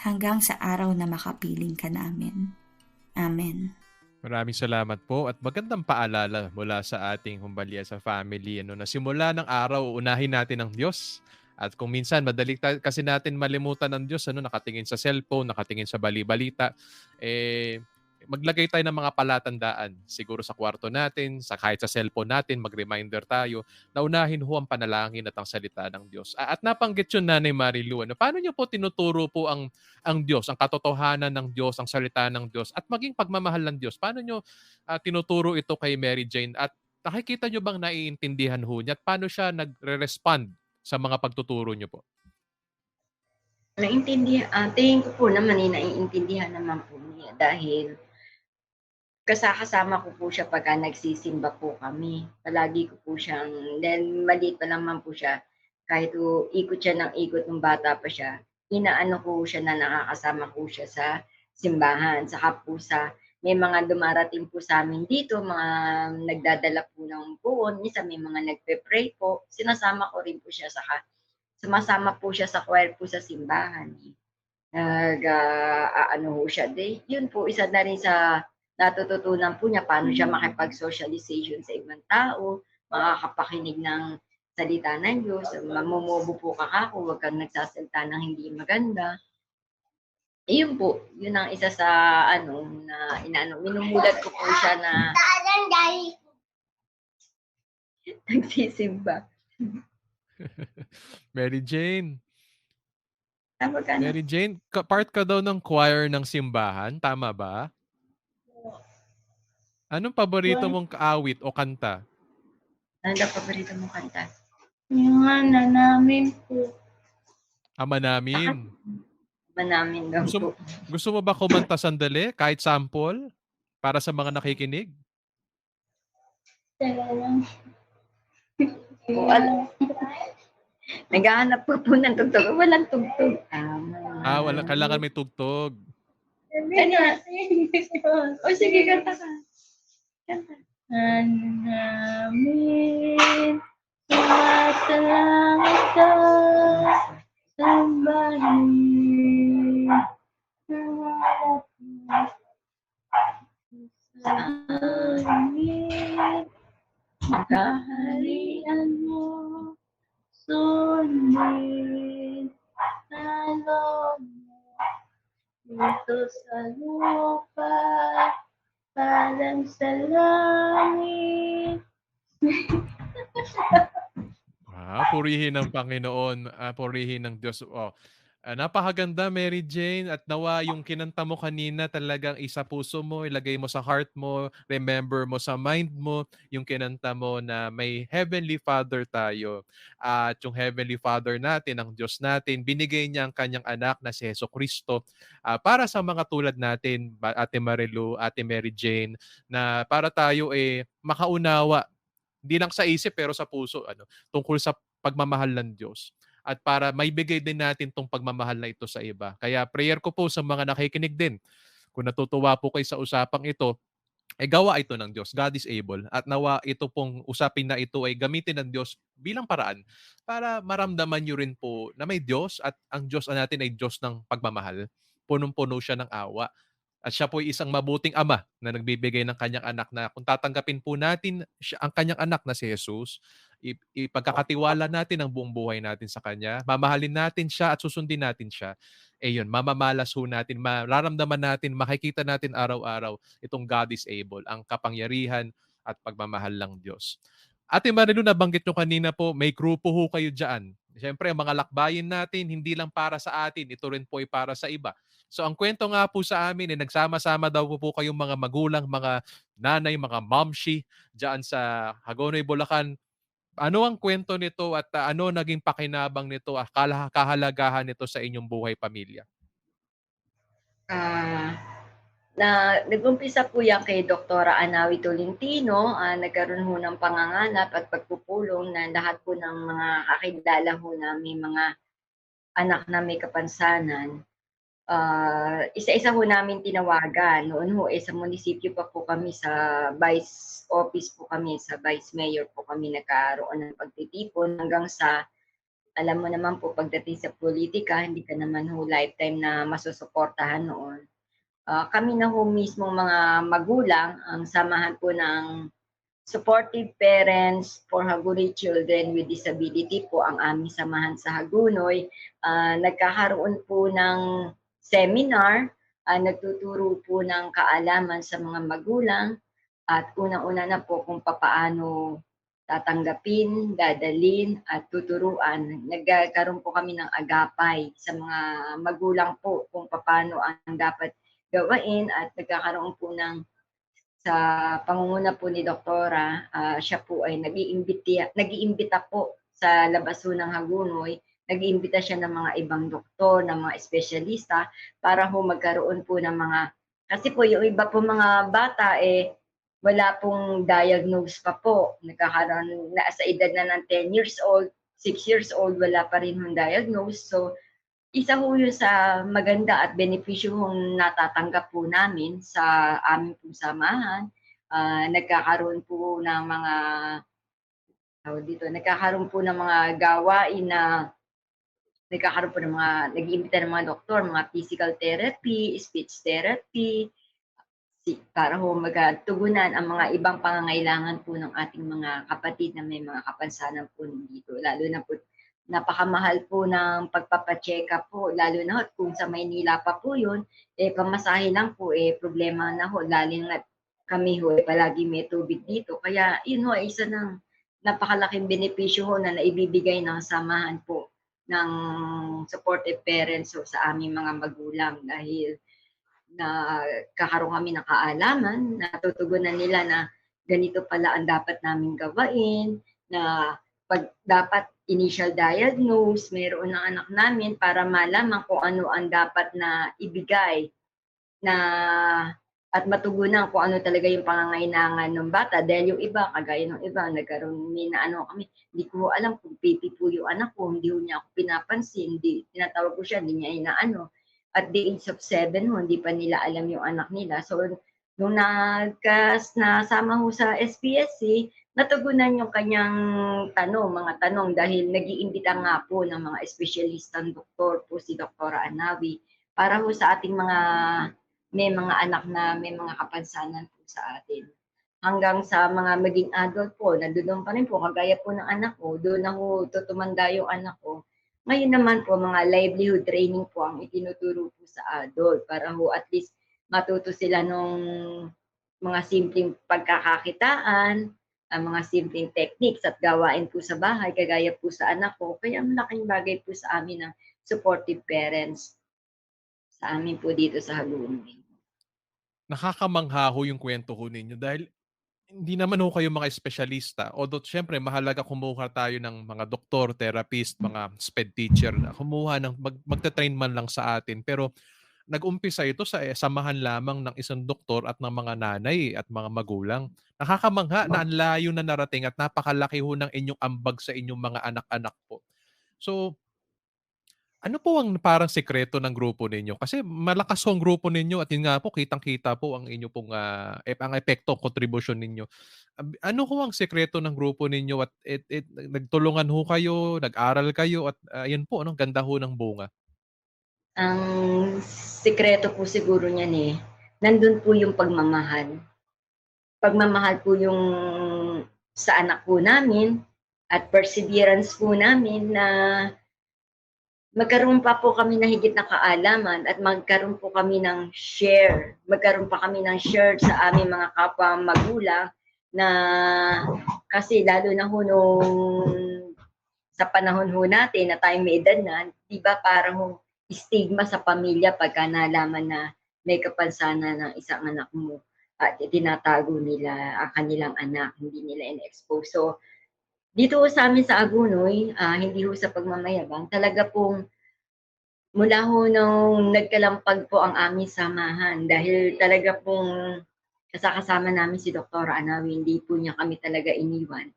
hanggang sa araw na makapiling ka namin. Amen. Maraming salamat po at magandang paalala mula sa ating Humbalya sa Family. Na simula ng araw, unahin natin ang Diyos. At kung minsan, madali kasi natin malimutan ng Diyos, nakatingin sa cellphone, nakatingin sa bali-balita, maglagay tayo ng mga palatandaan. Siguro sa kwarto natin, kahit sa cellphone natin, mag-reminder tayo na unahin ho ang panalangin at ang salita ng Diyos. At napanggit yun, Nanay Marilu, paano niyo po tinuturo po ang Diyos, ang katotohanan ng Diyos, ang salita ng Diyos, at maging pagmamahal ng Diyos? Paano niyo tinuturo ito kay Mary Jane? At nakikita niyo bang naiintindihan ho niya? At paano siya nagre-respond sa mga pagtuturo niyo po? Tingin ko po naman naiintindihan naman po niya dahil kasama ko po siya pagka nagsisimba po kami. Palagi ko po siyang, then maliit pa naman po siya, kahit ikot siya ng ikot nung bata pa siya, inaano ko siya na nakakasama ko siya sa simbahan. Saka po may mga dumarating po sa amin dito, mga nagdadala po ng puon, minsan may mga nagpe-pray po, sinasama ko rin po siya, saka sumasama po siya sa choir po sa simbahan. Ano ho siya. Yun po, isa na rin sa natututunan po niya paano siya makipag-socialization sa ibang tao, makakapakinig ng salita ng Diyos, mamumubo po kako, huwag kang nagsasalita ng hindi maganda. Yun po, yun ang isa sa minumulat ko po siya na nagsisimba. Mary Jane. Tama Mary Jane, part ka daw ng choir ng simbahan, tama ba? Anong paborito mong kaawit o kanta? Ano daw paborito mong kanta? Yung ana namin po. Ama namin. Ama namin daw po. Gusto mo ba kumanta sandali, kahit sample, para sa mga nakikinig? Teka lang. Naghahanap po ng tugtog. Walang tugtog. Wala, kailangan may tugtog. Ano? O sige, kanta ka. Kanta. Ano namin sumasalangit ka sambahin nangalap sa langit kaharian mo sundin ang loob mo dito sa lupa parang sa langit. Purihin ng Panginoon, purihin ng Diyos. Napakaganda, Mary Jane, at nawa yung kinanta mo kanina talagang isa puso mo, ilagay mo sa heart mo, remember mo sa mind mo, yung kinanta mo na may Heavenly Father tayo. At yung Heavenly Father natin, ang Diyos natin, binigay niya ang kanyang anak na si Jesucristo para sa mga tulad natin, Ate Marilu, Ate Mary Jane, na para tayo makaunawa, hindi lang sa isip pero sa puso, tungkol sa pagmamahal ng Diyos. At para maibigay din natin tong pagmamahal na ito sa iba. Kaya prayer ko po sa mga nakikinig din, kung natutuwa po kayo sa usapang ito, gawa ito ng Diyos. God is able. At nawa ito pong usapin na ito ay gamitin ng Diyos bilang paraan para maramdaman nyo rin po na may Diyos at ang Diyos natin ay Diyos ng pagmamahal. Punong-puno siya ng awa. At siya po ay isang mabuting ama na nagbibigay ng kanyang anak na kung tatanggapin po natin ang kanyang anak na si Jesus, ipagkakatiwala natin ang buong buhay natin sa kanya, mamahalin natin siya at susundin natin siya, yun, mamamalas ho natin, mararamdaman natin, makikita natin araw-araw itong God is able, ang kapangyarihan at pagmamahal ng Diyos. Ate Marilu, nabanggit nyo kanina po, may grupo ho kayo dyan. Siyempre, ang mga lakbayin natin, hindi lang para sa atin, ito rin po ay para sa iba. So ang kwento nga po sa amin, nagsama-sama daw po kayong mga magulang, mga nanay, mga momshi diyan sa Hagonoy, Bulacan. Ano ang kwento nito at ano naging pakinabang nito at kahalagahan nito sa inyong buhay pamilya? Ah, nag-umpisa po yan kay Doktora Anawi Tolentino, nagkaroon ho ng pangangalap at pagpupulong na lahat po ng mga kakilala ho namin mga anak na may kapansanan, isa-isa ho namin tinawagan. Noon ho, sa munisipyo pa po kami, sa vice office po kami, sa vice mayor po kami nagkaroon ng pagtitipon hanggang sa, alam mo naman po, pagdating sa politika, hindi ka naman ho lifetime na masusuportahan noon. Kami na ho mismo mga magulang, ang samahan po ng Supportive Parents for Hagonoy Children with Disability po ang aming samahan sa Hagonoy. Nagkakaroon po ng seminar, nagtuturo po ng kaalaman sa mga magulang at unang-una na po kung papaano tatanggapin, dadalin at tuturuan. Nagkaroon po kami ng agapay sa mga magulang po kung papaano ang dapat gawain at nagkakaroon po ng sa pangunguna po ni Doktora, siya po ay nag-iimbita po sa labas ho ng Hagonoy, nag-iimbita siya ng mga ibang doktor, ng mga espesyalista para ho magkaroon po ng mga, kasi po yung iba po mga bata wala pong diagnose pa po. Nagkakaroon na sa edad na ng 10 years old, 6 years old, wala pa rin hong diagnose. So, isa ho yun sa maganda at benepisyo hong natatanggap po namin sa aming pong samahan. Nagkakaroon po ng mga nagkakaroon po ng mga gawain na nagkakaroon po ng mga nag-iimbita ng mga doktor, mga physical therapy, speech therapy, para ho magtugunan ang mga ibang pangangailangan po ng ating mga kapatid na may mga kapansanan po dito. Lalo na po napakamahal po ng pagpapacheck up po, lalo na kung sa Maynila pa po yun, pamasahe lang po, problema na ho, lalo na kami ho, palagi may tubig dito. Kaya yun ho, isa ng napakalaking benepisyo ho na naibibigay ng samahan po ng supportive parents ho, sa aming mga magulang dahil na kakaroon kami ng kaalaman, natutugunan nila na ganito pala ang dapat naming gawain, na pag dapat initial diagnose, mayroon ng anak namin para malaman kung ano ang dapat na ibigay na at matugunan kung ano talaga yung pangangailangan ng bata. Dahil yung iba, kagaya ng iba, nagkaroon na kami, hindi ko alam kung pipi po yung anak ko, hindi niya ako pinapansin, hindi, tinatawag ko siya, hindi niya inaano. At the age of 7 hindi pa nila alam yung anak nila. So, nung nasama ho sa SPSC, natugunan yung kanyang mga tanong dahil nag-iimbita nga po ng mga espesyalistang doktor po si Doktora Anawi para ho sa ating mga may mga anak na may mga kapansanan po sa atin. Hanggang sa mga maging adult po, nandoon pa rin po, kagaya po ng anak ko, doon na ho tutumanda yung anak ko. Ngayon naman po, mga livelihood training po ang itinuturo po sa adult para ho at least matuto sila nung mga simpleng pagkakakitaan, ang mga simpleng techniques at gawain po sa bahay, kagaya po sa anak ko. Kaya malaking bagay po sa amin ng supportive parents sa amin po dito sa Hagonoy. Nakakamangha ho yung kwento ho ninyo dahil hindi naman ho kayo mga espesyalista. Although siyempre mahalaga kumuha tayo ng mga doktor, therapist, mga sped teacher na kumuha ng magte-train man lang sa atin. Pero nag-umpisa ito sa samahan lamang ng isang doktor at ng mga nanay at mga magulang. Nakakamangha na ang layo na narating at napakalaki ho ng inyong ambag sa inyong mga anak-anak po. So, ano po ang parang sekreto ng grupo ninyo? Kasi malakas ho ang grupo ninyo at yun nga po, kitang-kita po ang inyo pong ang epekto, kontribusyon ninyo. Ano ho ang sekreto ng grupo ninyo at nagtulungan ho kayo, nag-aral kayo at yun po, ano, ganda ho ng bunga? Ang sikreto po siguro niyan nandun po yung pagmamahal. Pagmamahal po yung sa anak po namin at perseverance po namin na magkaroon pa po kami ng higit na kaalaman at magkaroon po kami ng share. Magkaroon pa kami ng share sa aming mga kapwa magulang na kasi lalo na ho nung sa panahon ho natin na tayo may edad na, di ba parang stigma sa pamilya pagka nalaman na may kapansanan ng isang anak mo at tinatago nila ang kanilang anak, hindi nila in-expose. So, dito sa amin sa Agunoy, hindi ho sa pagmamayabang, talaga pong mula ho nung nagkalampag po ang aming samahan dahil talaga pong kasama namin si Dr. Anawi, hindi po niya kami talaga iniwan.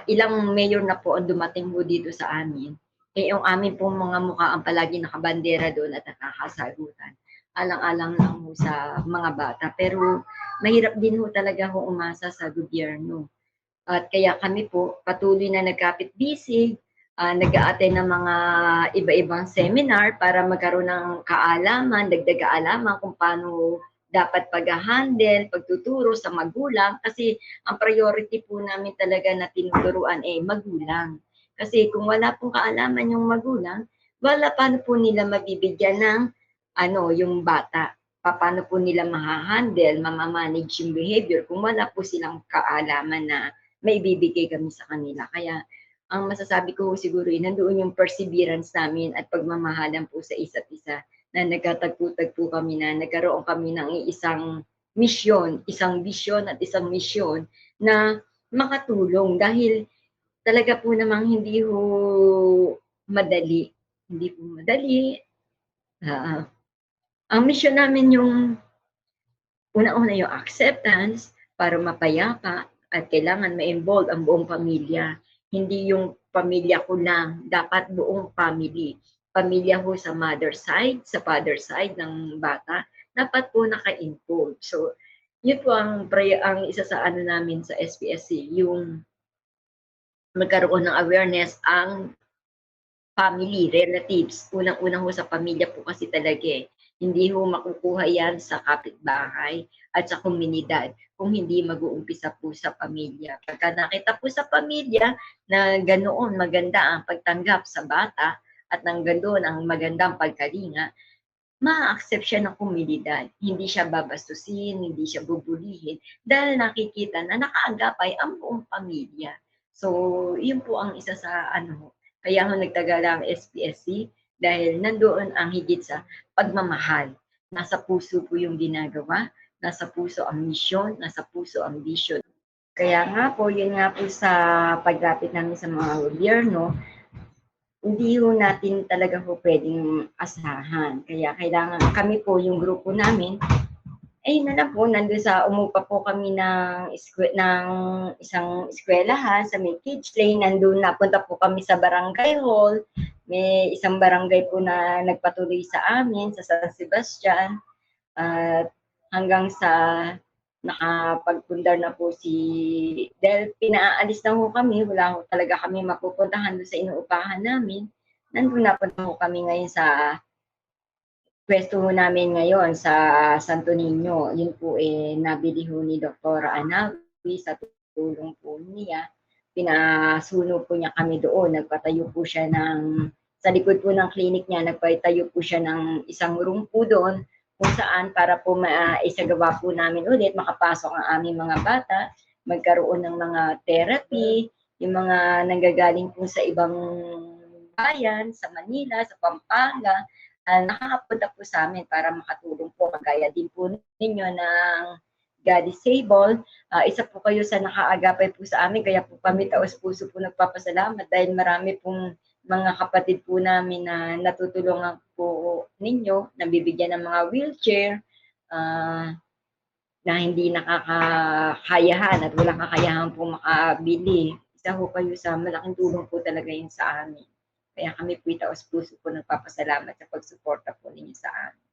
Ilang mayor na po ang dumating po dito sa amin. Eh, yung amin pong mga mukha ang palagi nakabandera doon at nakakasagutan. Alang-alang lang ho sa mga bata. Pero mahirap din ho talaga ho umasa sa gobyerno. At kaya kami po patuloy na nagkapit-bisig, nag-a-attend ng mga iba-ibang seminar para magkaroon ng kaalaman, dagdag kaalaman kung paano dapat pag-handle, pagtuturo sa magulang kasi ang priority po namin talaga na tinuturuan magulang. Kasi kung wala pong kaalaman yung magulang, wala paano po nila mabibigyan ng yung bata. Paano po nila mahahandle, mamamanage yung behavior kung wala po silang kaalaman na may ibibigay kami sa kanila. Kaya ang masasabi ko siguro nandoon yung perseverance namin at pagmamahalan po sa isa't isa na nagkatagpo-tagpo kami na nagkaroon kami ng isang misyon, isang vision at isang misyon na makatulong dahil talaga po namang hindi ho madali. Hindi po madali. Ang misyon namin yung una-una yung acceptance para mapayapa at kailangan ma-involve ang buong pamilya. Hindi yung pamilya ko lang, dapat buong family. Pamilya ko sa mother side, sa father side ng bata, dapat po naka-involve. So, yun po ang isa sa namin sa SPSC, yung magkaroon ng awareness ang family, relatives. Unang-unang ho sa pamilya po kasi talaga Hindi ho makukuha yan sa kapitbahay at sa komunidad kung hindi mag-uumpisa po sa pamilya. Pagka nakita po sa pamilya na ganoon maganda ang pagtanggap sa bata at nang ganoon ang magandang pagkalinga, ma-accept siya ng komunidad. Hindi siya babastusin, hindi siya bubulihin dahil nakikita na nakaagapay ang buong pamilya. So, yun po ang isa sa kaya ho nagtagala ang SPSC dahil nandoon ang higit sa pagmamahal. Nasa puso po yung ginagawa, nasa puso ang misyon, nasa puso ang vision. Kaya nga po, yun nga po sa paglapit namin sa mga gobyerno, hindi ho natin talaga po pwedeng asahan. Kaya kailangan kami po, yung grupo namin, nandun umupa po kami ng isang eskwelahan sa may kids lane. Nandun napunta po kami sa barangay hall. May isang barangay po na nagpatuloy sa amin, sa San Sebastian. At hanggang sa nakapagpundar na po dahil pinaalis na ho kami, wala ho talaga kami mapupuntahan doon sa inuupahan namin. Nandun napunta ho kami ngayon sa pwesto ho namin ngayon sa Santo Niño. Yun po nabili ho ni Dr. Anawi sa tulong po niya. Pinasuno po niya kami doon. Nagpatayo po siya sa likod po ng clinic niya, nagpatayo po siya ng isang room po doon kung saan para po maisagawa po namin ulit, makapasok ang aming mga bata, magkaroon ng mga therapy, yung mga nanggagaling po sa ibang bayan, sa Manila, sa Pampanga, nakakapunta po sa amin para makatulong po. Kagaya din po ninyo ng God is able. Isa po kayo sa nakaagapay po sa amin, kaya po kami taos-puso po nagpapasalamat dahil marami pong mga kapatid po namin na natutulungan po ninyo, nabibigyan ng mga wheelchair, na hindi nakakayahan at walang kakayahan po makabili. Isa po kayo sa malaking tulong po talaga yun sa amin. Kaya kami po taos-puso po nagpapasalamat sa pagsuporta po ninyo sa amin.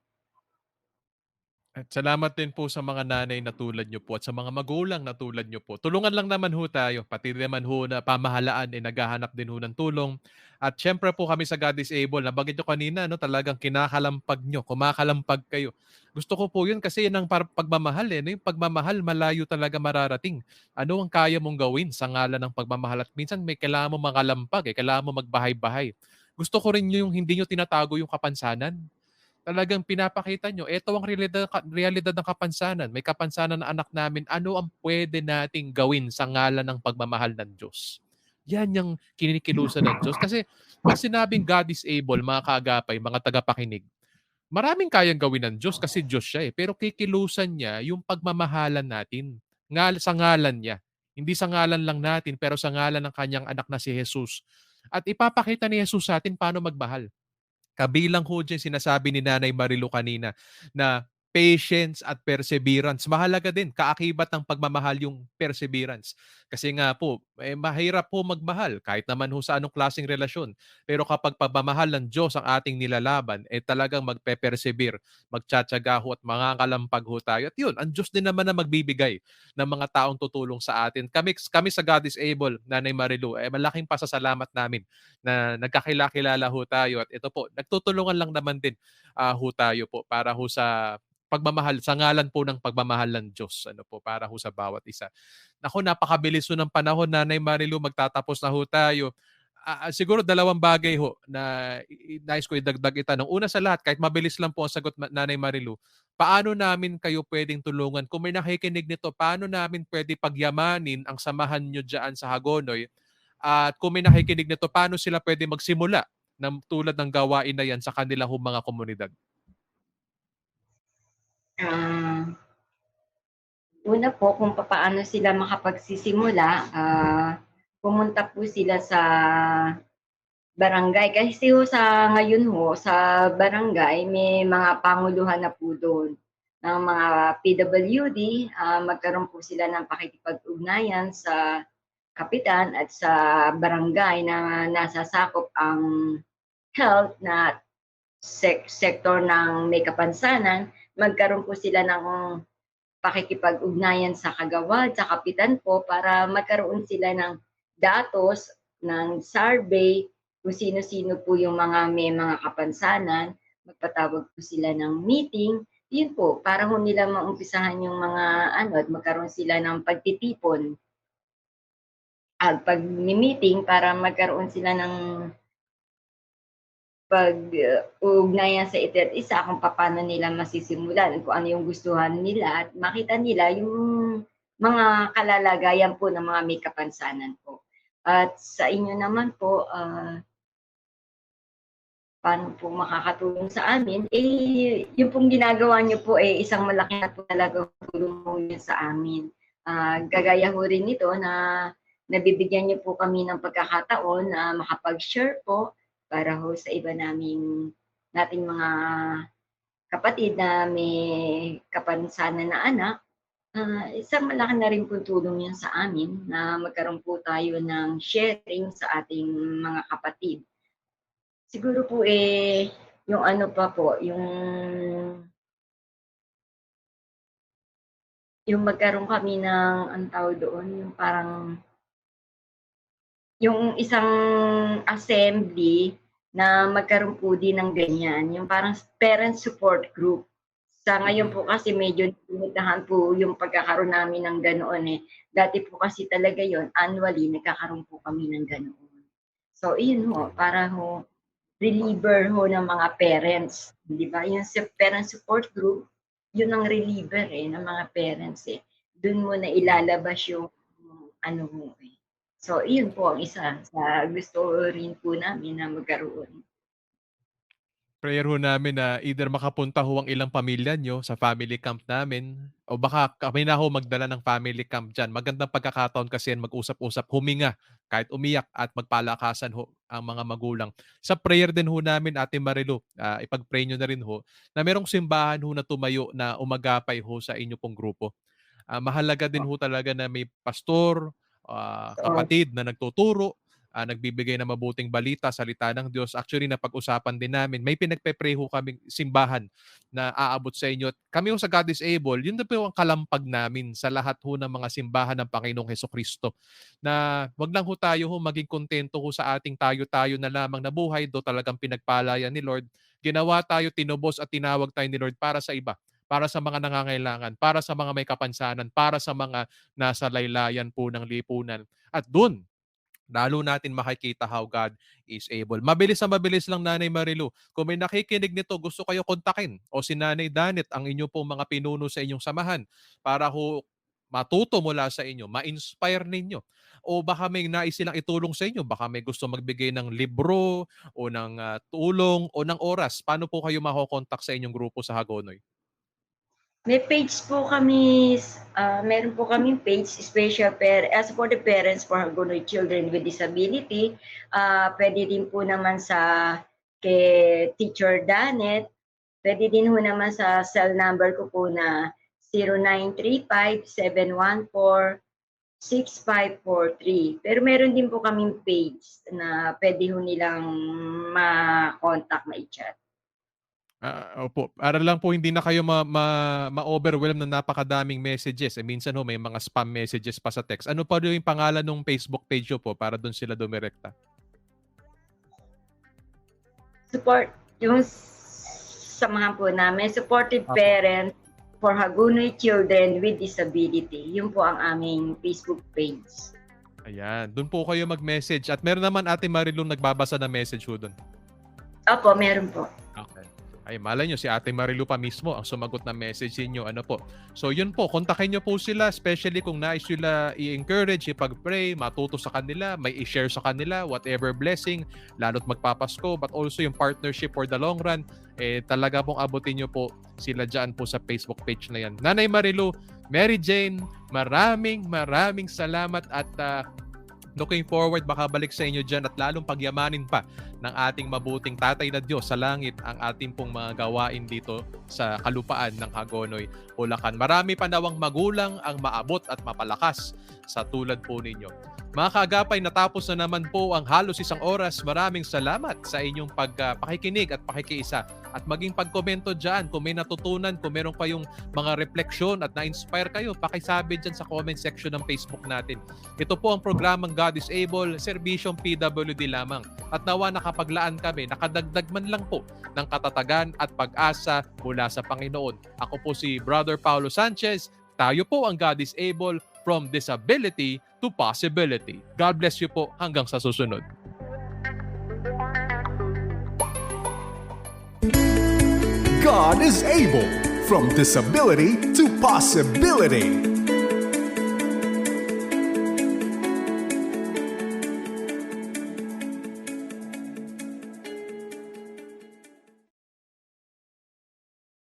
At salamat din po sa mga nanay na tulad nyo po at sa mga magulang na tulad nyo po. Tulungan lang naman ho tayo. Pati naman ho na pamahalaan naghahanap din ho ng tulong. At syempre po kami sa God is Able, nabanggit nyo kanina, talagang kinakalampag nyo, kumakalampag kayo. Gusto ko po yun kasi yan ang pagmamahal. Yung pagmamahal, malayo talaga mararating. Ano ang kaya mong gawin sa ngalan ng pagmamahal? At minsan may kailangan mo makalampag, kailangan mo magbahay-bahay. Gusto ko rin yung hindi nyo tinatago yung kapansanan. Talagang pinapakita nyo, ito ang realidad ng kapansanan. May kapansanan na anak namin, ano ang pwede nating gawin sa ngalan ng pagmamahal ng Diyos? Yan yung kinikilusan ng Diyos. Kasi pag sinabing God is able, mga kaagapay, mga tagapakinig, maraming kayang gawin ng Diyos kasi Diyos siya eh. Pero kikilusan niya yung pagmamahalan natin. Sa ngalan niya. Hindi sa ngalan lang natin, pero sa ngalan ng kanyang anak na si Jesus. At ipapakita ni Jesus sa atin paano magmahal. Kabilang ho diyan sinasabi ni Nanay Marilu kanina na patience at perseverance. Mahalaga din, kaakibat ng pagmamahal yung perseverance. Kasi nga po, mahirap po magmahal kahit naman ho sa anong klaseng relasyon. Pero kapag pagmamahal ng Diyos ang ating nilalaban, talagang magpe-persevere, magtsatsaga ho at mangangalampag ho tayo. At yun, ang Diyos din naman na magbibigay ng mga taong tutulong sa atin. Kami sa God is Able, Nanay Marilu, malaking pasasalamat namin na nagkakilala ho tayo at ito po, nagtutulungan lang naman din ho tayo po para ho sa pagmamahal, sa ngalan po ng pagmamahal ng Diyos, ano po, para ho sa bawat isa. Naku, napakabilis ho ng panahon, Nanay Marilu, magtatapos na ho tayo. Siguro dalawang bagay ho na nais ko idagdag itanong. Una sa lahat, kahit mabilis lang po ang sagot, Nanay Marilu, paano namin kayo pwedeng tulungan? Kung may nakikinig nito, paano namin pwede pagyamanin ang samahan nyo dyan sa Hagonoy? At kung may nakikinig nito, paano sila pwede magsimula ng tulad ng gawain na yan sa kanilang mga komunidad? Ah, una po, kung papaano sila makapagsisimula, pumunta po sila sa barangay. Kasi ho sa ngayon ho, sa barangay, may mga panguluhan na po doon ng mga PWD. Magkaroon po sila ng pakikipag-ugnayan sa kapitan at sa barangay na nasasakop ang health na sektor ng may kapansanan. Magkaroon po sila ng pakikipag-ugnayan sa kagawad, sa kapitan po, para magkaroon sila ng datos, ng survey, kung sino-sino po yung mga may mga kapansanan, magpatawag po sila ng meeting, yun po, para ho nila maumpisahan yung mga at magkaroon sila ng pagtitipon at pag-meeting para magkaroon sila ng pag-ugnayan sa isa't isa kung paano nila masisimulan, kung ano yung gustuhan nila at makita nila yung mga kalalagayan po ng mga may kapansanan po. At sa inyo naman po, paano po makakatulong sa amin, yung pong ginagawa niyo po isang malaki na po talaga tulong po yun sa amin. Gagaya ho rin nito na nabibigyan niyo po kami ng pagkakataon na makapag-share po para ho sa iba nating mga kapatid na may kapansanan na anak. Isang malaki na rin po tulong yun sa amin na magkaroon po tayo ng sharing sa ating mga kapatid. Siguro po yung ano pa po, yung magkaroon kami ng anong tawag doon, yung parang yung isang assembly na magkaroon po din ng ganyan, yung parang parent support group. Sa ngayon po kasi medyo limitahan po yung pagkakaroon namin ng ganoon. Dati po kasi talaga yon annually nagkakaroon po kami ng ganoon. So iyon ho, para ho reliever ho ng mga parents, di ba? Yung parent support group, yun ang reliever ng mga parents Doon mo na ilalabas yung ano mo So, iyon po ang isa sa gusto rin po namin na magkaroon. Prayer ho namin na either makapunta ho ang ilang pamilya nyo sa family camp namin o baka kami na ho magdala ng family camp dyan. Magandang pagkakataon kasi yan mag-usap-usap, huminga, kahit umiyak at magpalakasan ho ang mga magulang. Sa prayer din ho namin, Ate Marilu, ipag-pray nyo na rin ho na merong simbahan ho na tumayo na umagapay ho sa inyo pong grupo. Mahalaga din ho talaga na may pastor, kapatid na nagtuturo, nagbibigay ng mabuting balita, salita ng Diyos. Actually, napag-usapan din namin. May pinagpe-pray ho kaming simbahan na aabot sa inyo. Kami ho sa God is Able, yun na po ang kalampag namin sa lahat ho ng mga simbahan ng Panginoong Hesukristo. Na wag lang ho tayo ho maging kontento ho sa ating tayo-tayo na lamang na buhay, do talagang pinagpalayan ni Lord. Ginawa tayo, tinubos at tinawag tayo ni Lord para sa iba, para sa mga nangangailangan, para sa mga may kapansanan, para sa mga nasa laylayan po ng lipunan. At doon, lalo natin makikita how God is able. Mabilis na mabilis lang, Nanay Marilu. Kung may nakikinig nito, gusto kayo kontakin o si Nanay Danet, ang inyo pong mga pinuno sa inyong samahan para ho matuto mula sa inyo, ma-inspire ninyo. O baka may nais silang itulong sa inyo, baka may gusto magbigay ng libro o ng tulong o ng oras. Paano po kayo makokontak sa inyong grupo sa Hagonoy? May page po kami, meron po kaming page, for the parents for Hagonoy children with disability. Pwede din po naman sa kay Teacher Danet. Pwede din po naman sa cell number ko po na 0935-714-6543. Pero meron din po kaming page na pwede ho nilang ma-contact, ma-chat. Opo. Para lang po hindi na kayo ma-overwhelm na napakadaming messages. Minsan ho, may mga spam messages pa sa text. Ano pa yung pangalan ng Facebook page nyo po para doon sila dumirekta? Support, yung samahan po namin, Supportive Parents for Hagonoy Children with Disability. Yun po ang aming Facebook page. Ayan. Doon po kayo mag-message. At meron naman Ate Marilu nagbabasa na message ho doon. Opo, meron po. Okay. Ay, malay nyo, si Ate Marilu pa mismo ang sumagot na message niyo. Ano po? So, yun po. Kontakin nyo po sila, especially kung nais sila i-encourage, ipag-pray, matuto sa kanila, may i-share sa kanila, whatever blessing, lalo't magpapasko, but also yung partnership for the long run, talaga pong abutin nyo po sila dyan po sa Facebook page na yan. Nanay Marilu, Mary Jane, maraming salamat at looking forward makabalik sa inyo dyan at lalong pagyamanin pa ng ating mabuting Tatay na Diyos sa langit ang ating pong mga gawain dito sa kalupaan ng Hagonoy, Bulacan. Marami pa nawang magulang ang maabot at mapalakas sa tulad po ninyo. Mga kaagapay, natapos na naman po ang halos 1 oras. Maraming salamat sa inyong pakikinig at pakikiisa. At maging pagkomento dyan kung may natutunan, kung meron kayong mga refleksyon at na-inspire kayo, pakisabi dyan sa comment section ng Facebook natin. Ito po ang programang God is Able, serbisyong PWD lamang. At nawa nakapaglaan kami, nakadagdag man lang po ng katatagan at pag-asa mula sa Panginoon. Ako po si Brother Paulo Sanchez. Tayo po ang God is Able, from disability to possibility. God bless you po hanggang sa susunod. God is able. From disability to possibility.